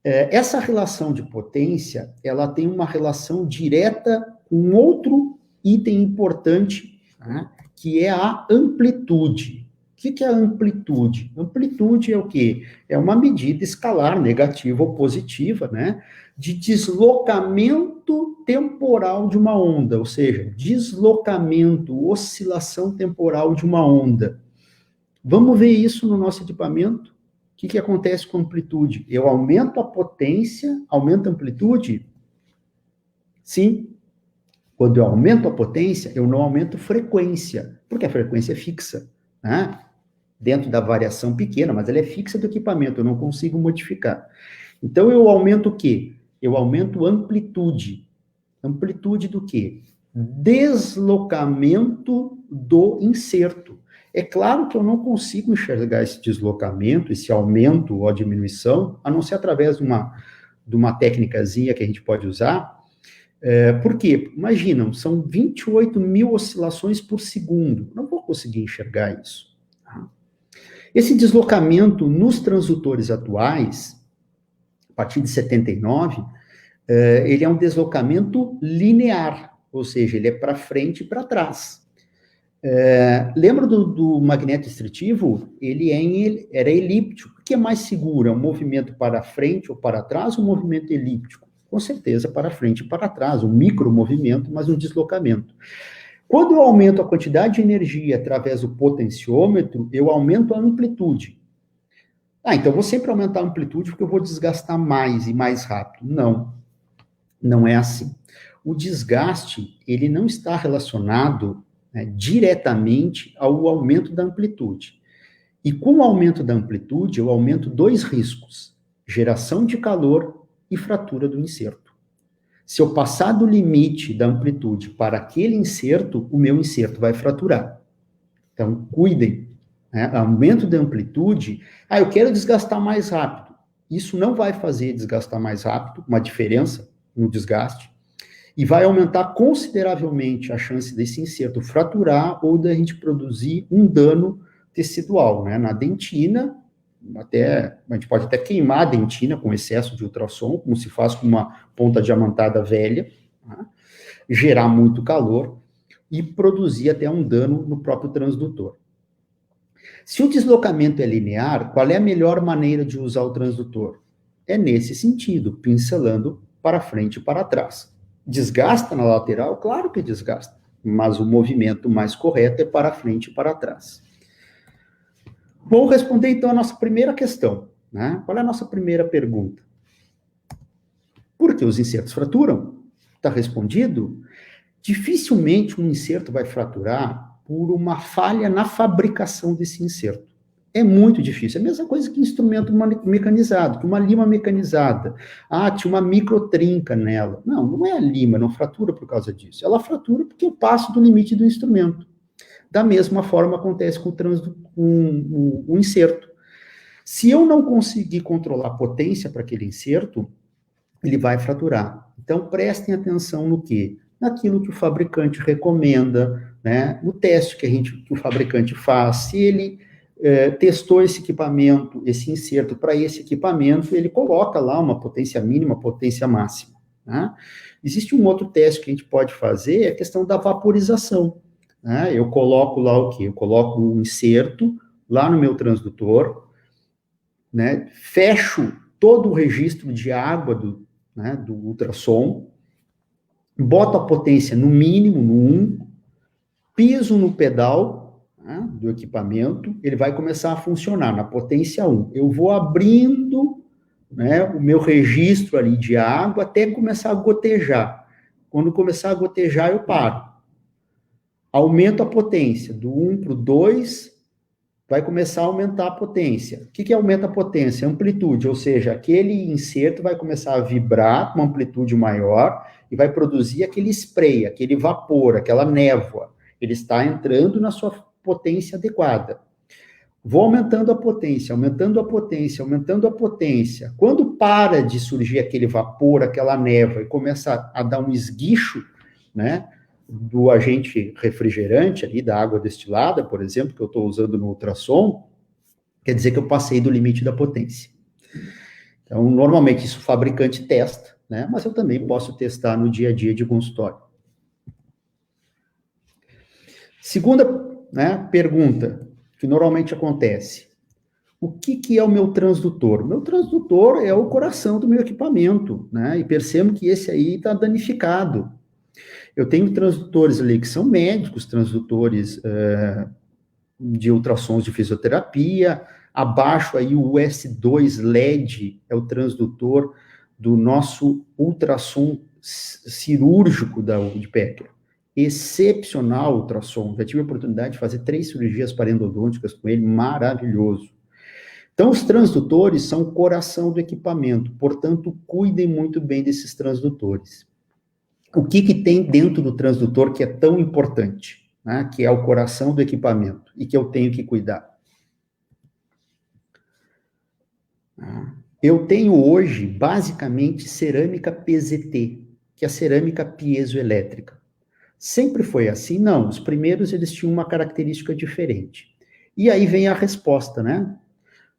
essa relação de potência, ela tem uma relação direta com outro item importante, né, que é a amplitude. O que é a amplitude? Amplitude é o quê? É uma medida escalar, negativa ou positiva, né? De deslocamento temporal de uma onda, ou seja, deslocamento, oscilação temporal de uma onda. Vamos ver isso no nosso equipamento? O que acontece com a amplitude? Eu aumento a potência, aumento a amplitude? Sim. Quando eu aumento a potência, eu não aumento frequência, porque a frequência é fixa, né? Dentro da variação pequena, mas ela é fixa do equipamento, eu não consigo modificar. Então, eu aumento o quê? Eu aumento amplitude. Amplitude do quê? Deslocamento do inserto. É claro que eu não consigo enxergar esse deslocamento, esse aumento ou a diminuição, a não ser através de uma técnicazinha que a gente pode usar. Por quê? Imaginam, são 28 mil oscilações por segundo. Não vou conseguir enxergar isso. Tá? Esse deslocamento nos transdutores atuais, a partir de 79, ele é um deslocamento linear, ou seja, ele é para frente e para trás. Lembra do magneto estritivo? Ele era elíptico. O que é mais seguro? É um movimento para frente ou para trás ou um movimento elíptico? Com certeza para frente e para trás, um micromovimento, mas um deslocamento. Quando eu aumento a quantidade de energia através do potenciômetro, eu aumento a amplitude. Então eu vou sempre aumentar a amplitude porque eu vou desgastar mais e mais rápido. Não, não é assim. O desgaste, ele não está relacionado, né, diretamente ao aumento da amplitude. E com o aumento da amplitude, eu aumento dois riscos: geração de calor e fratura do inserto. Se eu passar do limite da amplitude para aquele inserto, o meu inserto vai fraturar. Então, cuidem. Né? Aumento da amplitude, eu quero desgastar mais rápido. Isso não vai fazer desgastar mais rápido, uma diferença no desgaste, e vai aumentar consideravelmente a chance desse inserto fraturar ou da gente produzir um dano tecidual, né? Na dentina, a gente pode até queimar a dentina com excesso de ultrassom, como se faz com uma ponta diamantada velha, tá? Gerar muito calor e produzir até um dano no próprio transdutor. Se o deslocamento é linear, qual é a melhor maneira de usar o transdutor? É nesse sentido, pincelando para frente e para trás. Desgasta na lateral? Claro que desgasta, mas o movimento mais correto é para frente e para trás. Vou responder, então, a nossa primeira questão. Né? Qual é a nossa primeira pergunta? Por que os insertos fraturam? Está respondido? Dificilmente um inserto vai fraturar por uma falha na fabricação desse inserto. É muito difícil. É a mesma coisa que instrumento mecanizado, que uma lima mecanizada. Tinha uma microtrinca nela. Não, não é a lima, não fratura por causa disso. Ela fratura porque eu passo do limite do instrumento. Da mesma forma acontece com o inserto. Se eu não conseguir controlar a potência para aquele inserto, ele vai fraturar. Então, prestem atenção no quê? Naquilo que o fabricante recomenda, né? No teste que o fabricante faz. Se ele testou esse equipamento, esse inserto para esse equipamento, ele coloca lá uma potência mínima, potência máxima. Né? Existe um outro teste que a gente pode fazer, é a questão da vaporização. Eu coloco lá o quê? Eu coloco um inserto lá no meu transdutor, né? Fecho todo o registro de água do ultrassom, boto a potência no mínimo, no 1, piso no pedal, né, do equipamento, ele vai começar a funcionar na potência 1. Eu vou abrindo, né, o meu registro ali de água até começar a gotejar. Quando começar a gotejar, eu paro. Aumento a potência, do 1 para o 2, vai começar a aumentar a potência. O que aumenta a potência? Amplitude, ou seja, aquele inserto vai começar a vibrar com uma amplitude maior e vai produzir aquele spray, aquele vapor, aquela névoa. Ele está entrando na sua potência adequada. Vou aumentando a potência, aumentando a potência, aumentando a potência. Quando para de surgir aquele vapor, aquela névoa, e começa a dar um esguicho, né, do agente refrigerante ali, da água destilada, por exemplo, que eu estou usando no ultrassom, quer dizer que eu passei do limite da potência. Então, normalmente isso o fabricante testa, né? Mas eu também posso testar no dia a dia de consultório. Segunda, né, pergunta que que normalmente acontece? O que é o meu transdutor? O meu transdutor é o coração do meu equipamento, né? E percebo que esse aí está danificado. Eu tenho transdutores ali que são médicos, transdutores de ultrassons de fisioterapia. Abaixo aí o US2 LED é o transdutor do nosso ultrassom cirúrgico da Udpecker. Excepcional ultrassom. Já tive a oportunidade de fazer 3 cirurgias parendodônticas com ele, maravilhoso. Então, os transdutores são o coração do equipamento, portanto, cuidem muito bem desses transdutores. O que tem dentro do transdutor que é tão importante, né, que é o coração do equipamento e que eu tenho que cuidar? Eu tenho hoje, basicamente, cerâmica PZT, que é a cerâmica piezoelétrica. Sempre foi assim? Não, os primeiros eles tinham uma característica diferente. E aí vem a resposta, né,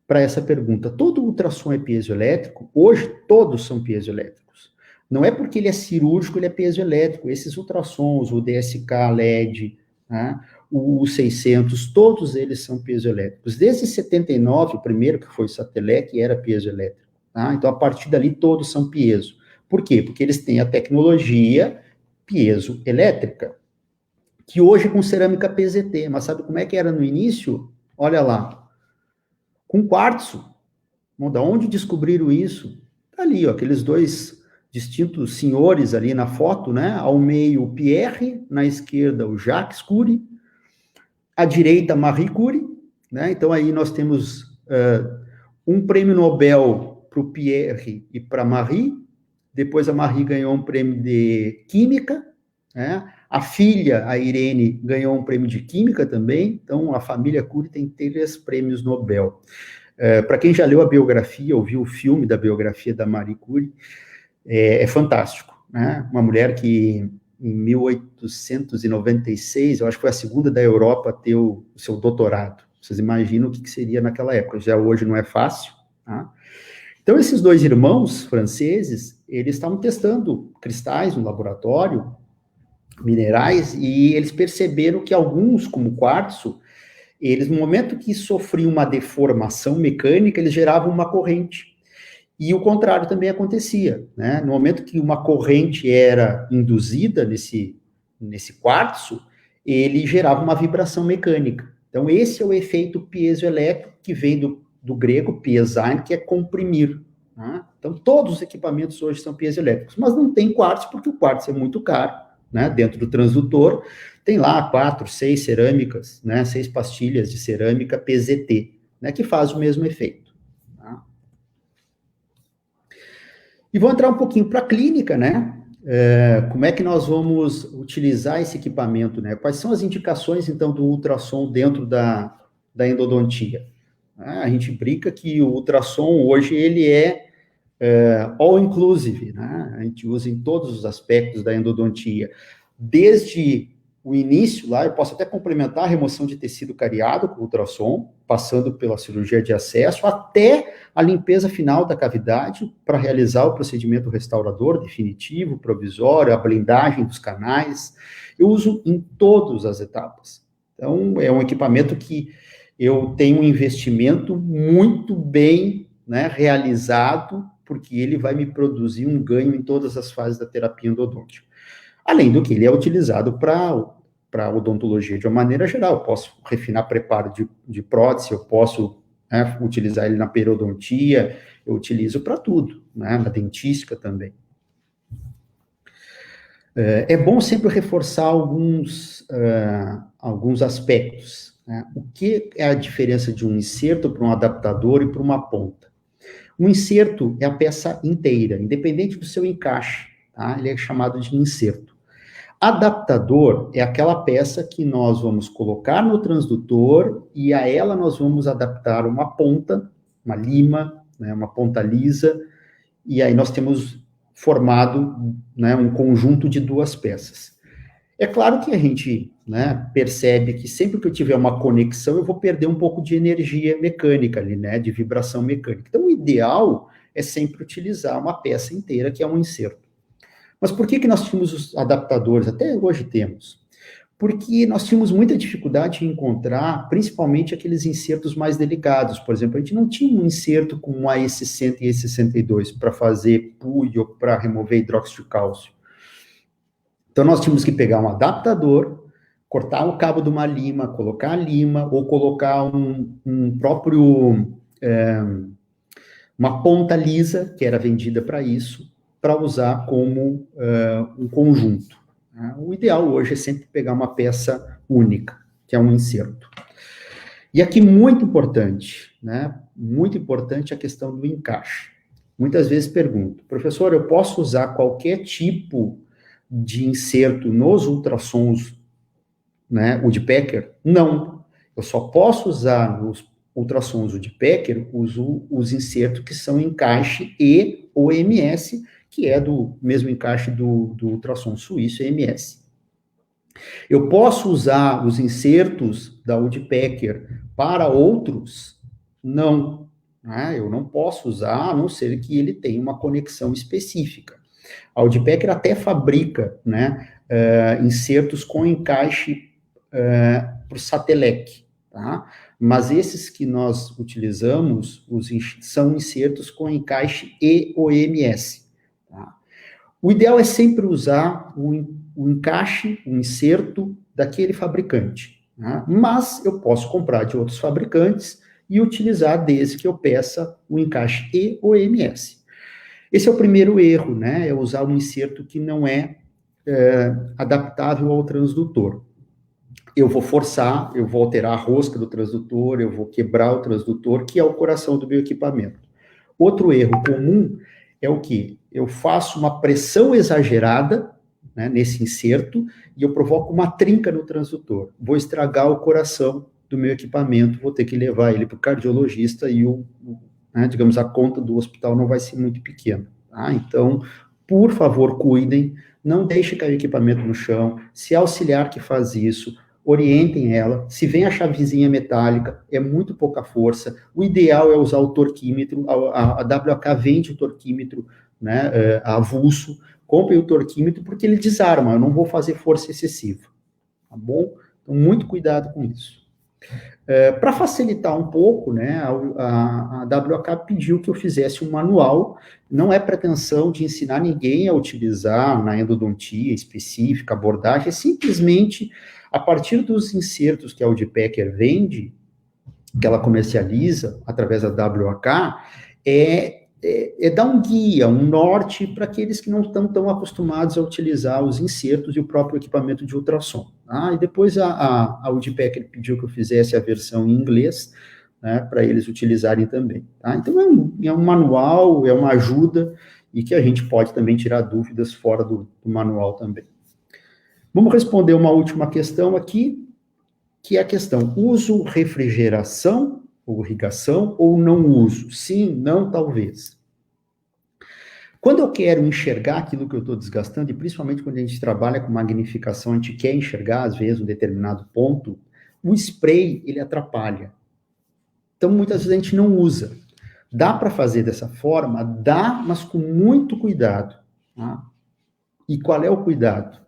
para essa pergunta. Todo ultrassom é piezoelétrico? Hoje, todos são piezoelétricos. Não é porque ele é cirúrgico, ele é piezoelétrico. Esses ultrassons, o DSK LED, né, o 600, todos eles são piezoelétricos. Desde 79, o primeiro que foi o Satelec era piezoelétrico. Tá? Então, a partir dali, todos são piezo. Por quê? Porque eles têm a tecnologia piezoelétrica, que hoje é com cerâmica PZT. Mas sabe como é que era no início? Olha lá. Com quartzo. Bom, da onde descobriram isso? Tá ali, ó, aqueles dois distintos senhores ali na foto, né? Ao meio o Pierre, na esquerda o Jacques Curie, à direita Marie Curie, né? Então aí nós temos um prêmio Nobel para o Pierre e para Marie. Depois a Marie ganhou um prêmio de Química, né? A filha, a Irene, ganhou um prêmio de Química também. Então a família Curie tem 3 prêmios Nobel. Para quem já leu a biografia, ou viu o filme da biografia da Marie Curie, é fantástico, né? Uma mulher que em 1896, eu acho que foi a segunda da Europa a ter o seu doutorado. Vocês imaginam o que seria naquela época? Já hoje não é fácil, tá? Então, esses 2 irmãos franceses, eles estavam testando cristais no laboratório, minerais, e eles perceberam que alguns, como quartzo, eles, no momento que sofriam uma deformação mecânica, eles geravam uma corrente. E o contrário também acontecia, né? No momento que uma corrente era induzida nesse quartzo, ele gerava uma vibração mecânica. Então, esse é o efeito piezoelétrico, que vem do grego piesein, que é comprimir. Né? Então, todos os equipamentos hoje são piezoelétricos, mas não tem quartzo, porque o quartzo é muito caro, né? Dentro do transdutor, tem lá 4, 6 cerâmicas, né? 6 pastilhas de cerâmica PZT, né? Que faz o mesmo efeito. Tá? E vou entrar um pouquinho para a clínica, né? Como é que nós vamos utilizar esse equipamento, né? Quais são as indicações, então, do ultrassom dentro da endodontia? A gente brinca que o ultrassom hoje, ele é all inclusive, né? A gente usa em todos os aspectos da endodontia. Desde o início lá, eu posso até complementar a remoção de tecido cariado com ultrassom, passando pela cirurgia de acesso, até a limpeza final da cavidade, para realizar o procedimento restaurador definitivo, provisório, a blindagem dos canais. Eu uso em todas as etapas. Então, é um equipamento que eu tenho um investimento muito bem, né, realizado, porque ele vai me produzir um ganho em todas as fases da terapia endodôntica. Além do que ele é utilizado para odontologia de uma maneira geral. Eu posso refinar preparo de prótese, eu posso, né, utilizar ele na periodontia, eu utilizo para tudo, né, na dentística também. É bom sempre reforçar alguns aspectos. Né? O que é a diferença de um inserto para um adaptador e para uma ponta? Um inserto é a peça inteira, independente do seu encaixe, tá? Ele é chamado de inserto. Adaptador é aquela peça que nós vamos colocar no transdutor e a ela nós vamos adaptar uma ponta, uma lima, né, uma ponta lisa, e aí nós temos formado, né, um conjunto de 2 peças. É claro que a gente, né, percebe que sempre que eu tiver uma conexão, eu vou perder um pouco de energia mecânica ali, né, de vibração mecânica. Então, o ideal é sempre utilizar uma peça inteira, que é um inserto. Mas por que nós tínhamos os adaptadores? Até hoje temos. Porque nós tínhamos muita dificuldade em encontrar, principalmente aqueles insertos mais delicados. Por exemplo, a gente não tinha um inserto com um AE60 e AE62 para fazer PUI ou para remover hidróxido de cálcio. Então, nós tínhamos que pegar um adaptador, cortar o cabo de uma lima, colocar a lima, ou colocar um próprio, uma ponta lisa, que era vendida para isso, para usar como um conjunto. O ideal hoje é sempre pegar uma peça única, que é um inserto. E aqui, muito importante, né? Muito importante a questão do encaixe. Muitas vezes pergunto, professor, eu posso usar qualquer tipo de inserto nos ultrassons, né, o de Woodpecker? Não. Eu só posso usar nos ultrassons Woodpecker os insertos que são encaixe E ou EMS, que é do mesmo encaixe do ultrassom suíço EMS. Eu posso usar os insertos da Woodpecker para outros? Não. Eu não posso usar, a não ser que ele tenha uma conexão específica. A Woodpecker até fabrica, né, insertos com encaixe para o Satelec, tá? Mas esses que nós utilizamos são insertos com encaixe E ou EMS. Tá? O ideal é sempre usar o encaixe, o inserto daquele fabricante. Tá? Mas eu posso comprar de outros fabricantes e utilizar desde que eu peça o encaixe E ou EMS. Esse é o primeiro erro, né? É usar um inserto que não é adaptável ao transdutor. Eu vou forçar, eu vou alterar a rosca do transdutor, eu vou quebrar o transdutor, que é o coração do meu equipamento. Outro erro comum é o quê? Eu faço uma pressão exagerada, né, nesse inserto e eu provoco uma trinca no transdutor. Vou estragar o coração do meu equipamento, vou ter que levar ele para o cardiologista e digamos, a conta do hospital não vai ser muito pequena. Tá? Então, por favor, cuidem, não deixem cair o equipamento no chão, se é auxiliar que faz isso, orientem ela, se vem a chavezinha metálica, é muito pouca força, o ideal é usar o torquímetro, a WK vende o torquímetro, né, avulso, comprem o torquímetro porque ele desarma, eu não vou fazer força excessiva, tá bom? Então, muito cuidado com isso. Para facilitar um pouco, né, a WK pediu que eu fizesse um manual, não é pretensão de ensinar ninguém a utilizar na endodontia específica, abordagem, é simplesmente a partir dos insertos que a Woodpecker vende, que ela comercializa através da WK, dar um guia, um norte para aqueles que não estão tão acostumados a utilizar os insertos e o próprio equipamento de ultrassom. Tá? E depois a Woodpecker pediu que eu fizesse a versão em inglês, né, para eles utilizarem também. Tá? Então é um manual, é uma ajuda, e que a gente pode também tirar dúvidas fora do manual também. Vamos responder uma última questão aqui, que é a questão, uso refrigeração ou irrigação ou não uso? Sim, não, talvez. Quando eu quero enxergar aquilo que eu estou desgastando, e principalmente quando a gente trabalha com magnificação, a gente quer enxergar, às vezes, um determinado ponto, o spray, ele atrapalha. Então, muitas vezes a gente não usa. Dá para fazer dessa forma? Dá, mas com muito cuidado. Tá? E qual é o cuidado?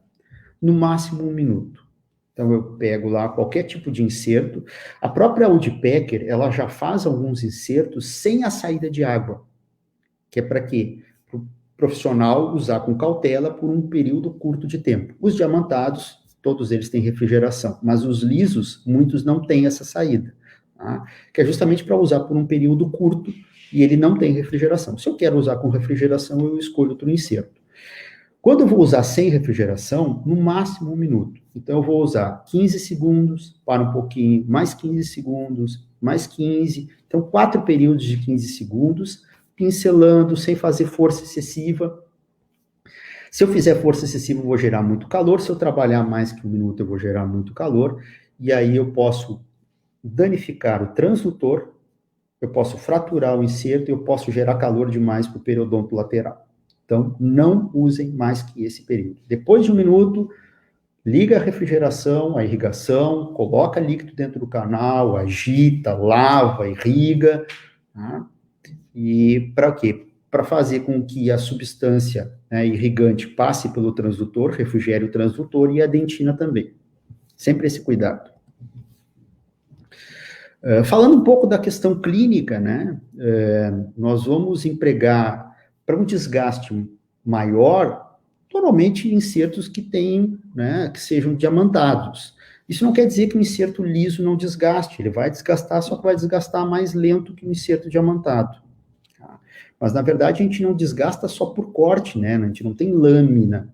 No máximo 1 minuto. Então, eu pego lá qualquer tipo de inserto. A própria Woodpecker, ela já faz alguns insertos sem a saída de água. Que é para quê? Para o profissional usar com cautela por um período curto de tempo. Os diamantados, todos eles têm refrigeração, mas os lisos, muitos não têm essa saída. Tá? Que é justamente para usar por um período curto e ele não tem refrigeração. Se eu quero usar com refrigeração, eu escolho outro inserto. Quando eu vou usar sem refrigeração, no máximo 1 minuto. Então, eu vou usar 15 segundos, para um pouquinho, mais 15 segundos, mais 15. Então, 4 períodos de 15 segundos, pincelando, sem fazer força excessiva. Se eu fizer força excessiva, eu vou gerar muito calor. Se eu trabalhar mais que 1 minuto, eu vou gerar muito calor. E aí, eu posso danificar o transdutor, eu posso fraturar o inserto e eu posso gerar calor demais para o periodonto lateral. Então, não usem mais que esse período. Depois de 1 minuto, liga a refrigeração, a irrigação, coloca líquido dentro do canal, agita, lava, irriga. Tá? E para quê? Para fazer com que a substância, né, irrigante passe pelo transdutor, refrigere o transdutor e a dentina também. Sempre esse cuidado. Falando um pouco da questão clínica, né, nós vamos empregar, para um desgaste maior, normalmente insertos que tenham, né, que sejam diamantados. Isso não quer dizer que o inserto liso não desgaste, ele vai desgastar, só que vai desgastar mais lento que o inserto diamantado. Tá? Mas, na verdade, a gente não desgasta só por corte, né, a gente não tem lâmina,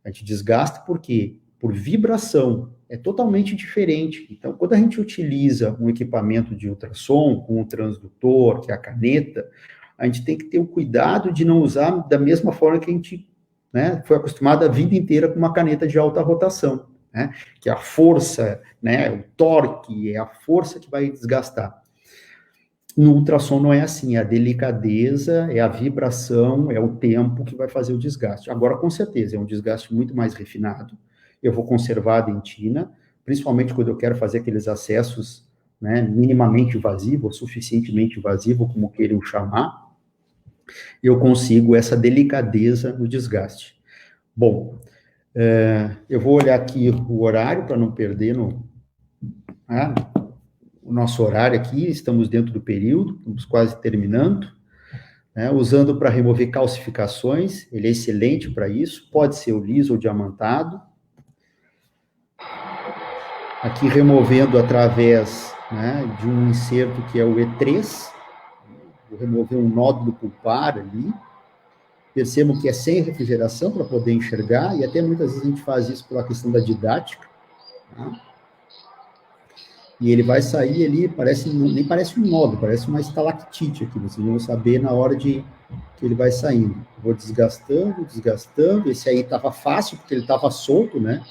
a gente desgasta por quê? Por vibração, é totalmente diferente. Então, quando a gente utiliza um equipamento de ultrassom, com um transdutor, que é a caneta, a gente tem que ter o cuidado de não usar da mesma forma que a gente, né, foi acostumado a vida inteira com uma caneta de alta rotação, né, que é a força, né, o torque, é a força que vai desgastar. No ultrassom não é assim, é a delicadeza, é a vibração, é o tempo que vai fazer o desgaste. Agora, com certeza, é um desgaste muito mais refinado. Eu vou conservar a dentina, principalmente quando eu quero fazer aqueles acessos, né, minimamente invasivo, ou suficientemente invasivo, como queiram chamar, eu consigo essa delicadeza no desgaste. Bom, eu vou olhar aqui o horário para não perder o nosso horário aqui, estamos dentro do período, estamos quase terminando, né, usando para remover calcificações, ele é excelente para isso, pode ser o liso ou diamantado. Aqui removendo através, né, de um inserto que é o E3, vou remover um nódulo pulpar ali, percebam que é sem refrigeração para poder enxergar, e até muitas vezes a gente faz isso pela questão da didática, tá? E ele vai sair ali, nem parece um nódulo, parece uma estalactite aqui, vocês vão saber na hora que ele vai saindo. Vou desgastando, esse aí estava fácil, porque ele estava solto, né?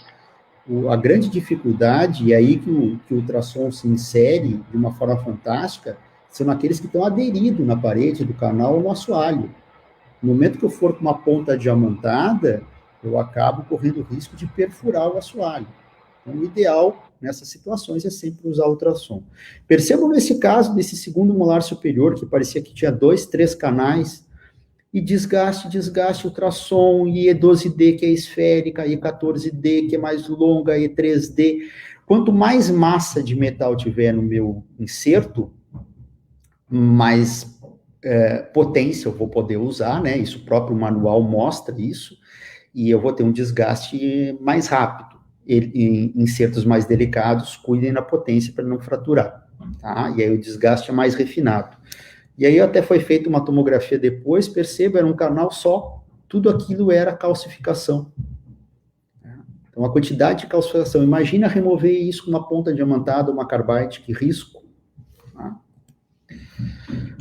A grande dificuldade, e aí que o ultrassom se insere de uma forma fantástica, são aqueles que estão aderidos na parede do canal ou no assoalho. No momento que eu for com uma ponta diamantada, eu acabo correndo o risco de perfurar o assoalho. Então, o ideal nessas situações é sempre usar ultrassom. Percebam nesse caso, desse segundo molar superior, que parecia que tinha 2, 3 canais, e desgaste, ultrassom, e E12D, que é esférica, E14D, que é mais longa, E3D. Quanto mais massa de metal tiver no meu inserto, mais potência eu vou poder usar, né? Isso o próprio manual mostra isso, e eu vou ter um desgaste mais rápido. Em insertos mais delicados, cuidem da potência para não fraturar, tá? E aí o desgaste é mais refinado. E aí até foi feita uma tomografia depois, perceba, era um canal só, tudo aquilo era calcificação. Então, a quantidade de calcificação, imagina remover isso com uma ponta diamantada, uma carbide, que risco. Tá?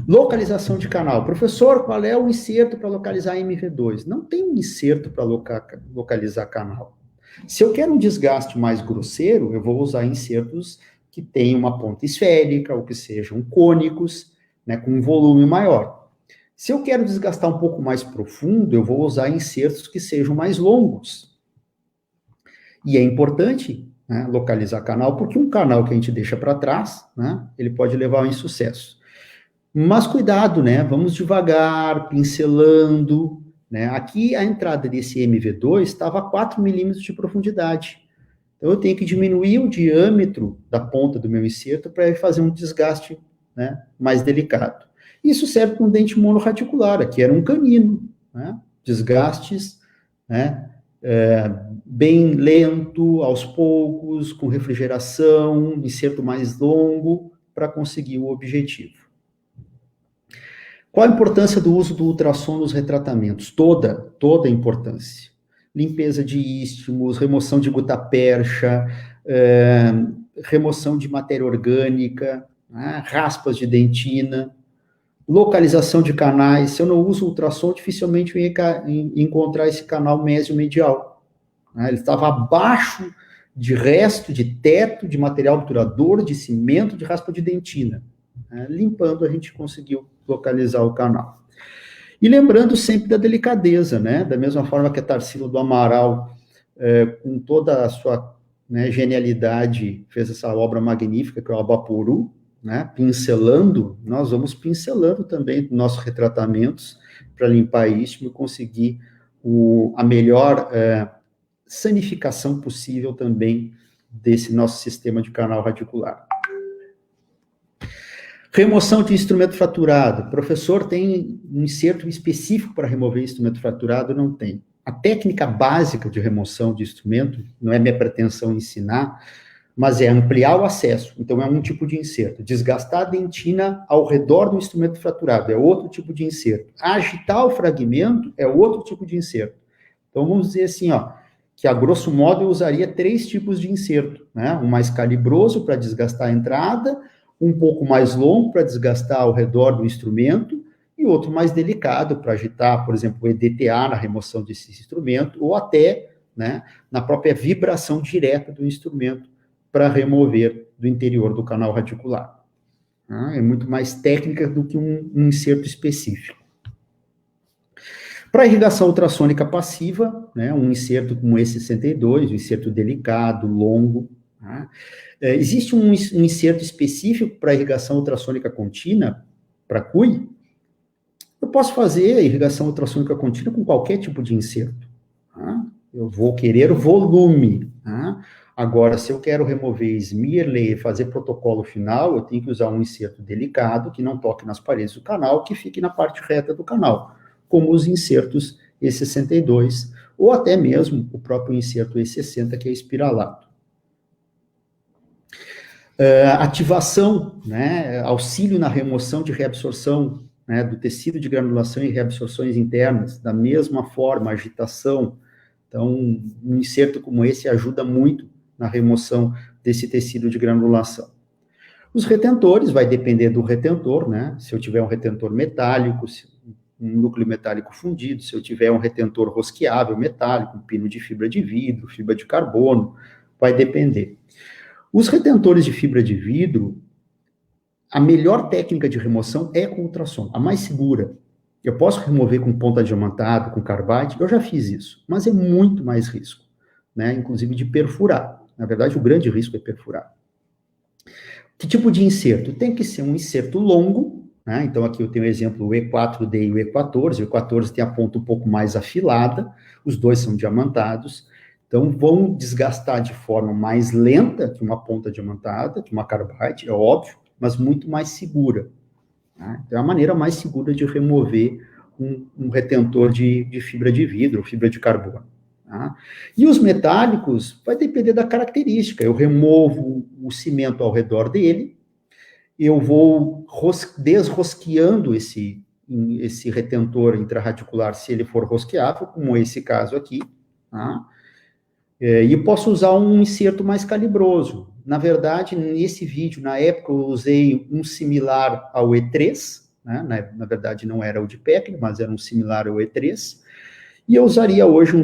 Localização de canal. Professor, qual é o inserto para localizar MV2? Não tem um inserto para localizar canal. Se eu quero um desgaste mais grosseiro, eu vou usar insertos que tenham uma ponta esférica, ou que sejam cônicos, né, com um volume maior. Se eu quero desgastar um pouco mais profundo, eu vou usar insertos que sejam mais longos. E é importante, né, localizar canal, porque um canal que a gente deixa para trás, né, ele pode levar ao insucesso. Mas cuidado, né, vamos devagar, pincelando, né. Aqui a entrada desse MV2 estava a 4 milímetros de profundidade. Então eu tenho que diminuir o diâmetro da ponta do meu inserto para fazer um desgaste, né, mais delicado. Isso serve para um dente monorradicular, aqui era um canino, né, desgastes, né, bem lento, aos poucos, com refrigeração, inserto mais longo, para conseguir o objetivo. Qual a importância do uso do ultrassom nos retratamentos? Toda a importância. Limpeza de istmos, remoção de gutapercha, remoção de matéria orgânica, né, raspas de dentina, localização de canais. Se eu não uso ultrassom, dificilmente eu ia encontrar esse canal mésio-medial. Né, ele estava abaixo de resto, de teto, de material obturador, de cimento, de raspa de dentina. Né, limpando, a gente conseguiu localizar o canal. E lembrando sempre da delicadeza, né? Da mesma forma que a Tarsila do Amaral, com toda a sua, né, genialidade, fez essa obra magnífica, que é o Abapuru, né? Pincelando, nós vamos pincelando também nossos retratamentos para limpar istmo e conseguir a melhor sanificação possível também desse nosso sistema de canal radicular. Remoção de instrumento fraturado. O professor tem um inserto específico para remover instrumento fraturado? Não tem. A técnica básica de remoção de instrumento, não é minha pretensão ensinar, mas é ampliar o acesso. Então, é um tipo de inserto. Desgastar a dentina ao redor do instrumento fraturado é outro tipo de inserto. Agitar o fragmento é outro tipo de inserto. Então, vamos dizer assim, ó, que a grosso modo eu usaria 3 tipos de inserto, né? Um mais calibroso para desgastar a entrada, um pouco mais longo para desgastar ao redor do instrumento, e outro mais delicado para agitar, por exemplo, o EDTA na remoção desse instrumento, ou até, né, na própria vibração direta do instrumento para remover do interior do canal radicular. É muito mais técnica do que um inserto específico. Para irrigação ultrassônica passiva, né, um inserto como esse 62, um inserto delicado, longo. Né? Existe um inserto específico para irrigação ultrassônica contínua, para CUI? Eu posso fazer a irrigação ultrassônica contínua com qualquer tipo de inserto. Tá? Eu vou querer volume. Tá? Agora, se eu quero remover Smearley e fazer protocolo final, eu tenho que usar um inserto delicado, que não toque nas paredes do canal, que fique na parte reta do canal, como os insertos E62, ou até mesmo o próprio inserto E60, que é espiralado. Ativação, né, auxílio na remoção de reabsorção, né, do tecido de granulação e reabsorções internas, da mesma forma, agitação. Então, um inserto como esse ajuda muito na remoção desse tecido de granulação. Os retentores, vai depender do retentor, né? Se eu tiver um retentor metálico, um núcleo metálico fundido, se eu tiver um retentor rosqueável metálico, um pino de fibra de vidro, fibra de carbono, vai depender. Os retentores de fibra de vidro, a melhor técnica de remoção é com ultrassom, a mais segura. Eu posso remover com ponta diamantada, com carbide, eu já fiz isso, mas é muito mais risco, né? Inclusive de perfurar. Na verdade, o grande risco é perfurar. Que tipo de inserto? Tem que ser um inserto longo, né? Então, aqui eu tenho o exemplo, o E4D e o E14. O E14 tem a ponta um pouco mais afilada, os dois são diamantados, então vão desgastar de forma mais lenta que uma ponta diamantada, que uma carbide, é óbvio, mas muito mais segura. Né? Então, é a maneira mais segura de remover um retentor de fibra de vidro, fibra de carbono. Tá? E os metálicos, vai depender da característica. Eu removo o cimento ao redor dele, eu vou desrosqueando esse retentor intrarradicular, se ele for rosqueável, como esse caso aqui, tá? E posso usar um inserto mais calibroso. Na verdade, nesse vídeo, na época, eu usei um similar ao E3, né? Na verdade, não era o de Peckner, mas era um similar ao E3, e eu usaria hoje um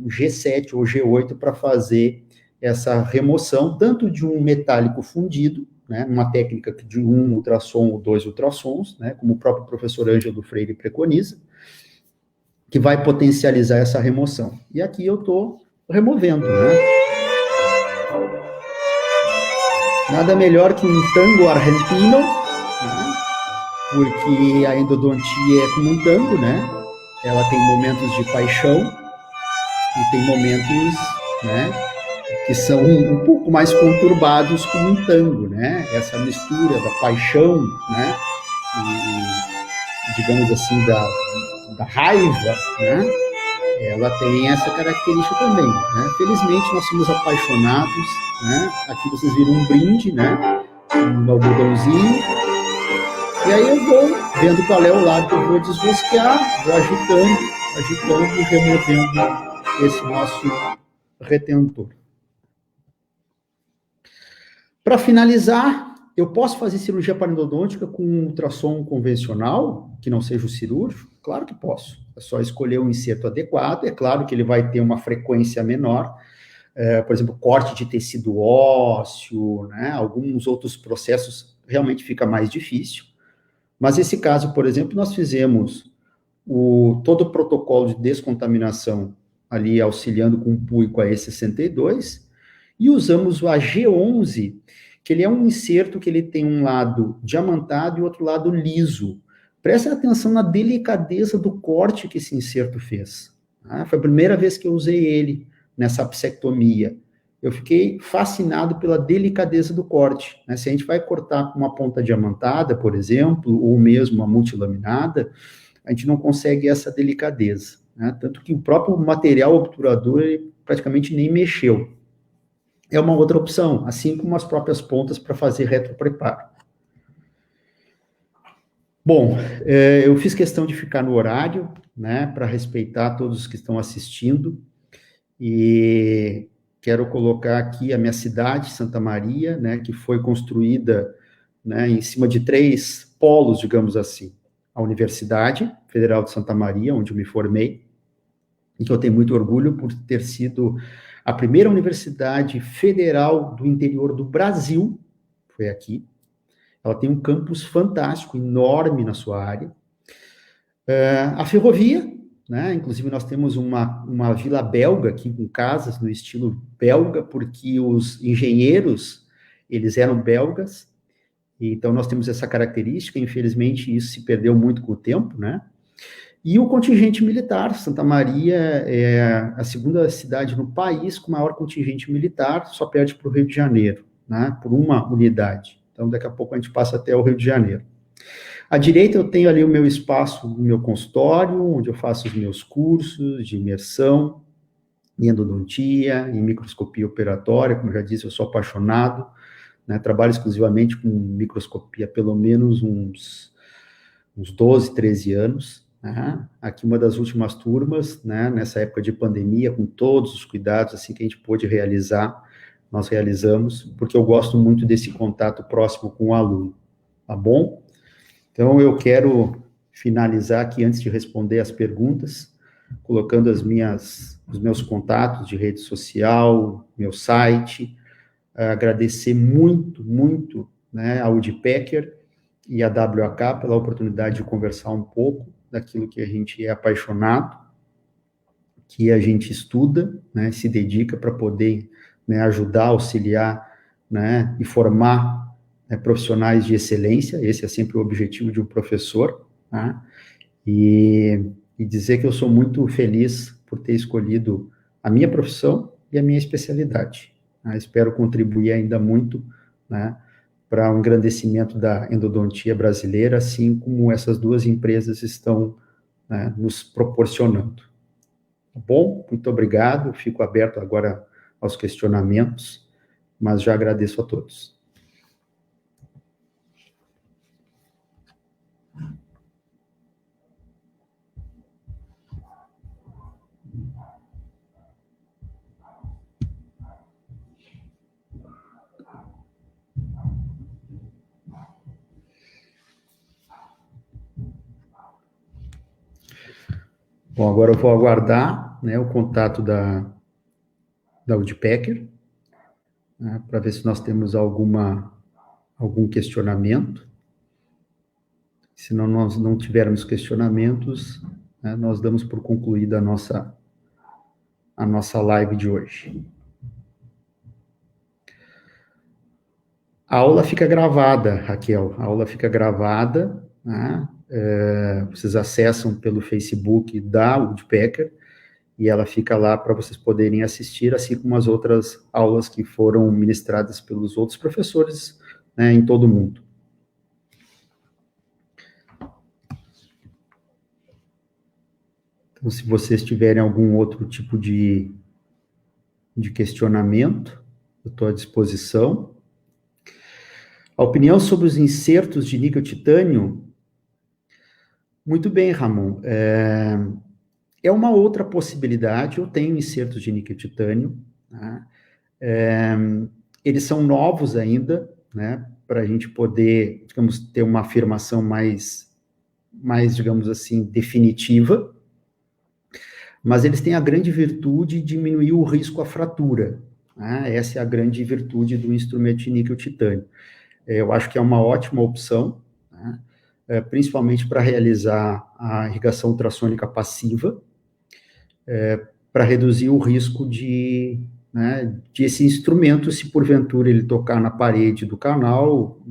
G7 ou G8 para fazer essa remoção, tanto de um metálico fundido, né, uma técnica de 1 ultrassom ou 2 ultrassons, né, como o próprio professor Ângelo Freire preconiza, que vai potencializar essa remoção. E aqui eu estou removendo, né? Nada melhor que um tango argentino, né, porque a endodontia é como um tango, né? Ela tem momentos de paixão e tem momentos, né, que são um pouco mais conturbados como um tango, né? Essa mistura da paixão, né, e digamos assim, da raiva, né? Ela tem essa característica também, né? Felizmente, nós somos apaixonados, né? Aqui vocês viram um brinde, né? Um algodãozinho. E aí eu vou vendo qual é o lado que eu vou desrosquear, vou agitando e removendo esse nosso retentor. Para finalizar, eu posso fazer cirurgia parodontológica com um ultrassom convencional, que não seja o cirúrgico? Claro que posso. É só escolher um inserto adequado. É claro que ele vai ter uma frequência menor. Por exemplo, corte de tecido ósseo, né? Alguns outros processos realmente fica mais difícil. Mas esse caso, por exemplo, nós fizemos todo o protocolo de descontaminação ali auxiliando com o PUI com a E62 e usamos o AG11, que ele é um inserto que ele tem um lado diamantado e outro lado liso. Preste atenção na delicadeza do corte que esse inserto fez. Tá? Foi a primeira vez que eu usei ele nessa apsectomia. eu fiquei fascinado pela delicadeza do corte, né? Se a gente vai cortar com uma ponta diamantada, por exemplo, ou mesmo uma multilaminada, a gente não consegue essa delicadeza, né? Tanto que o próprio material obturador ele praticamente nem mexeu. É uma outra opção, assim como as próprias pontas para fazer retropreparo. Bom, eu fiz questão de ficar no horário, né, para respeitar todos os que estão assistindo, e quero colocar aqui a minha cidade, Santa Maria, né, que foi construída, né, em cima de 3 polos, digamos assim. A Universidade Federal de Santa Maria, onde eu me formei, e que eu tenho muito orgulho por ter sido a primeira universidade federal do interior do Brasil, foi aqui. Ela tem um campus fantástico, enorme na sua área. A ferrovia, né? Inclusive nós temos uma vila belga aqui com casas no estilo belga, porque os engenheiros, eles eram belgas, então nós temos essa característica, infelizmente isso se perdeu muito com o tempo, né? E o contingente militar, Santa Maria é a segunda cidade no país com maior contingente militar, só perde para o Rio de Janeiro, né? Por uma unidade. Então daqui a pouco a gente passa até o Rio de Janeiro. À direita eu tenho ali o meu espaço, o meu consultório, onde eu faço os meus cursos de imersão, em endodontia, em microscopia operatória, como eu já disse, eu sou apaixonado, né, trabalho exclusivamente com microscopia há pelo menos uns 12, 13 anos, né, aqui uma das últimas turmas, né, nessa época de pandemia, com todos os cuidados, assim, que a gente pôde realizar, nós realizamos, porque eu gosto muito desse contato próximo com o aluno, tá bom? Então, eu quero finalizar aqui, antes de responder as perguntas, colocando os meus contatos de rede social, meu site, agradecer muito, muito, né, a Woodpecker e a WK pela oportunidade de conversar um pouco daquilo que a gente é apaixonado, que a gente estuda, né, se dedica para poder, né, ajudar, auxiliar, né, e formar profissionais de excelência, esse é sempre o objetivo de um professor, né? E dizer que eu sou muito feliz por ter escolhido a minha profissão e a minha especialidade, né? Espero contribuir ainda muito, né, para o engrandecimento da endodontia brasileira, assim como essas 2 empresas estão, né, nos proporcionando. Tá bom? Muito obrigado, fico aberto agora aos questionamentos, mas já agradeço a todos. Bom, agora eu vou aguardar, né, o contato da Woodpecker, né, para ver se nós temos algum questionamento. Se nós não tivermos questionamentos, né, nós damos por concluída a nossa live de hoje. A aula fica gravada, Raquel, a aula fica gravada, né, vocês acessam pelo Facebook da Woodpecker, e ela fica lá para vocês poderem assistir, assim como as outras aulas que foram ministradas pelos outros professores, né, em todo o mundo. Então, se vocês tiverem algum outro tipo de questionamento, eu estou à disposição. A opinião sobre os insertos de níquel-titânio, muito bem, Ramon. É uma outra possibilidade, eu tenho insertos de níquel-titânio, né? Eles são novos ainda, né, para a gente poder, digamos, ter uma afirmação mais, digamos assim, definitiva, mas eles têm a grande virtude de diminuir o risco à fratura, né? Essa é a grande virtude do instrumento de níquel-titânio. Eu acho que é uma ótima opção, né, principalmente para realizar a irrigação ultrassônica passiva, para reduzir o risco de esse instrumento, se porventura ele tocar na parede do canal,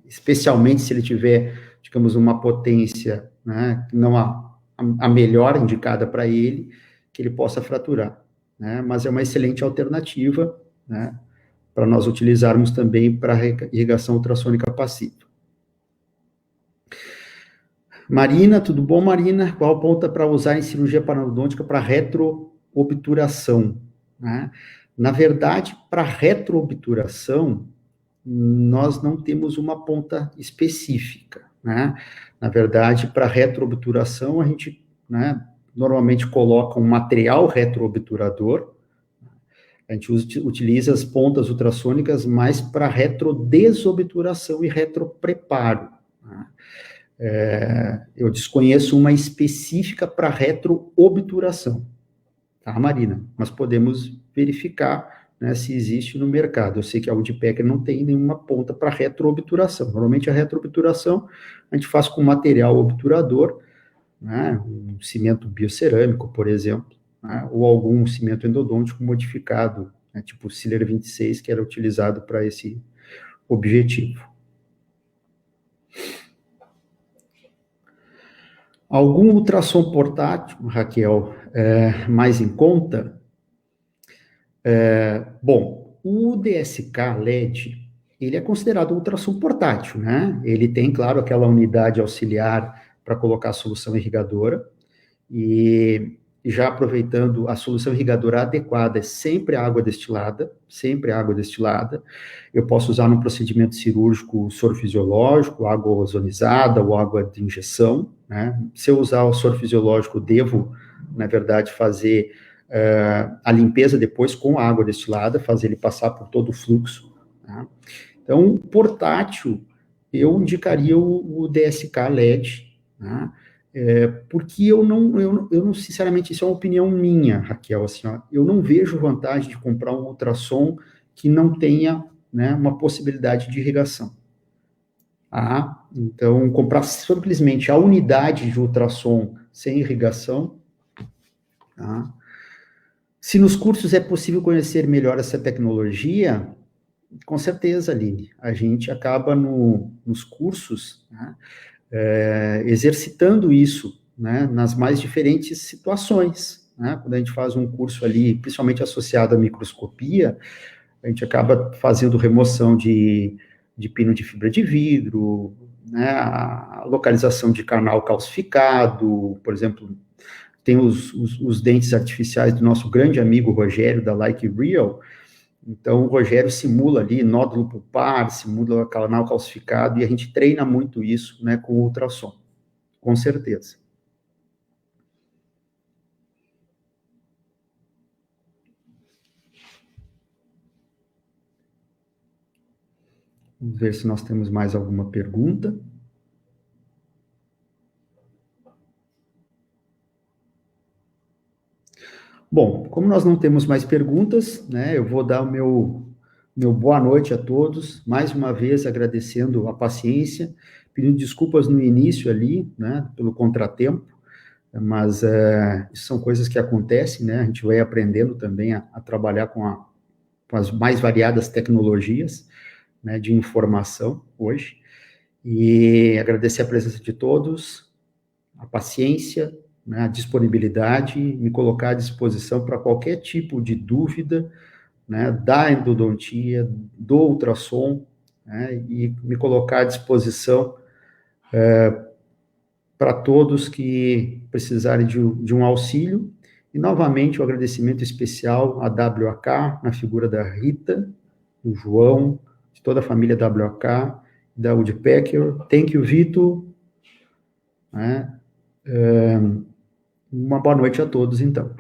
especialmente se ele tiver, digamos, uma potência, né, não a melhor indicada para ele, que ele possa fraturar. né, mas é uma excelente alternativa, né, para nós utilizarmos também para irrigação ultrassônica passiva. Marina, tudo bom, Marina? Qual ponta para usar em cirurgia parodôntica para retroobturação? Né? Na verdade, para retroobturação, nós não temos uma ponta específica, né? Na verdade, para retroobturação, a gente, né, normalmente coloca um material retroobturador, a gente utiliza as pontas ultrassônicas mais para retrodesobturação e retropreparo, né? Eu desconheço uma específica para retroobturação, tá, Marina? Mas podemos verificar, né, se existe no mercado. Eu sei que a Woodpecker não tem nenhuma ponta para retroobturação. Normalmente a retroobturação a gente faz com material obturador, né, um cimento biocerâmico, por exemplo, né, ou algum cimento endodôntico modificado, né, tipo o Sealer 26, que era utilizado para esse objetivo. Algum ultrassom portátil, Raquel, mais em conta? Bom, o DSK LED, ele é considerado ultrassom portátil, né? Ele tem, claro, aquela unidade auxiliar para colocar a solução irrigadora, e já aproveitando, a solução irrigadora adequada é sempre água destilada, sempre água destilada. Eu posso usar no procedimento cirúrgico soro fisiológico, água ozonizada ou água de injeção, né? Se eu usar o soro fisiológico, devo, na verdade, fazer a limpeza depois com a água destilada, fazer ele passar por todo o fluxo, tá? Então, portátil, eu indicaria o DSK LED, tá? Porque eu não, sinceramente, isso é uma opinião minha, Raquel, assim, ó, eu não vejo vantagem de comprar um ultrassom que não tenha, né, uma possibilidade de irrigação. Tá? Então, comprar simplesmente a unidade de ultrassom sem irrigação. Tá? Se nos cursos é possível conhecer melhor essa tecnologia, com certeza, Aline, a gente acaba nos cursos, né, exercitando isso, né, nas mais diferentes situações, né? Quando a gente faz um curso ali, principalmente associado à microscopia, a gente acaba fazendo remoção de pino de fibra de vidro, né, a localização de canal calcificado, por exemplo, tem os dentes artificiais do nosso grande amigo Rogério, da Like Real. Então, o Rogério simula ali nódulo pulpar, simula canal calcificado, e a gente treina muito isso, né, com o ultrassom, com certeza. Vamos ver se nós temos mais alguma pergunta. Bom, como nós não temos mais perguntas, né, eu vou dar o meu boa noite a todos, mais uma vez agradecendo a paciência, pedindo desculpas no início ali, né, pelo contratempo, mas isso são coisas que acontecem, né, a gente vai aprendendo também a trabalhar com as mais variadas tecnologias, né, de informação hoje, e agradecer a presença de todos, a paciência, né, a disponibilidade, me colocar à disposição para qualquer tipo de dúvida, né, da endodontia, do ultrassom, né, e me colocar à disposição para todos que precisarem de um auxílio. E, novamente, o agradecimento especial à WAK, na figura da Rita, do João, de toda a família WAK, da Woodpecker. Thank you, Vitor. Né? Uma boa noite a todos, então.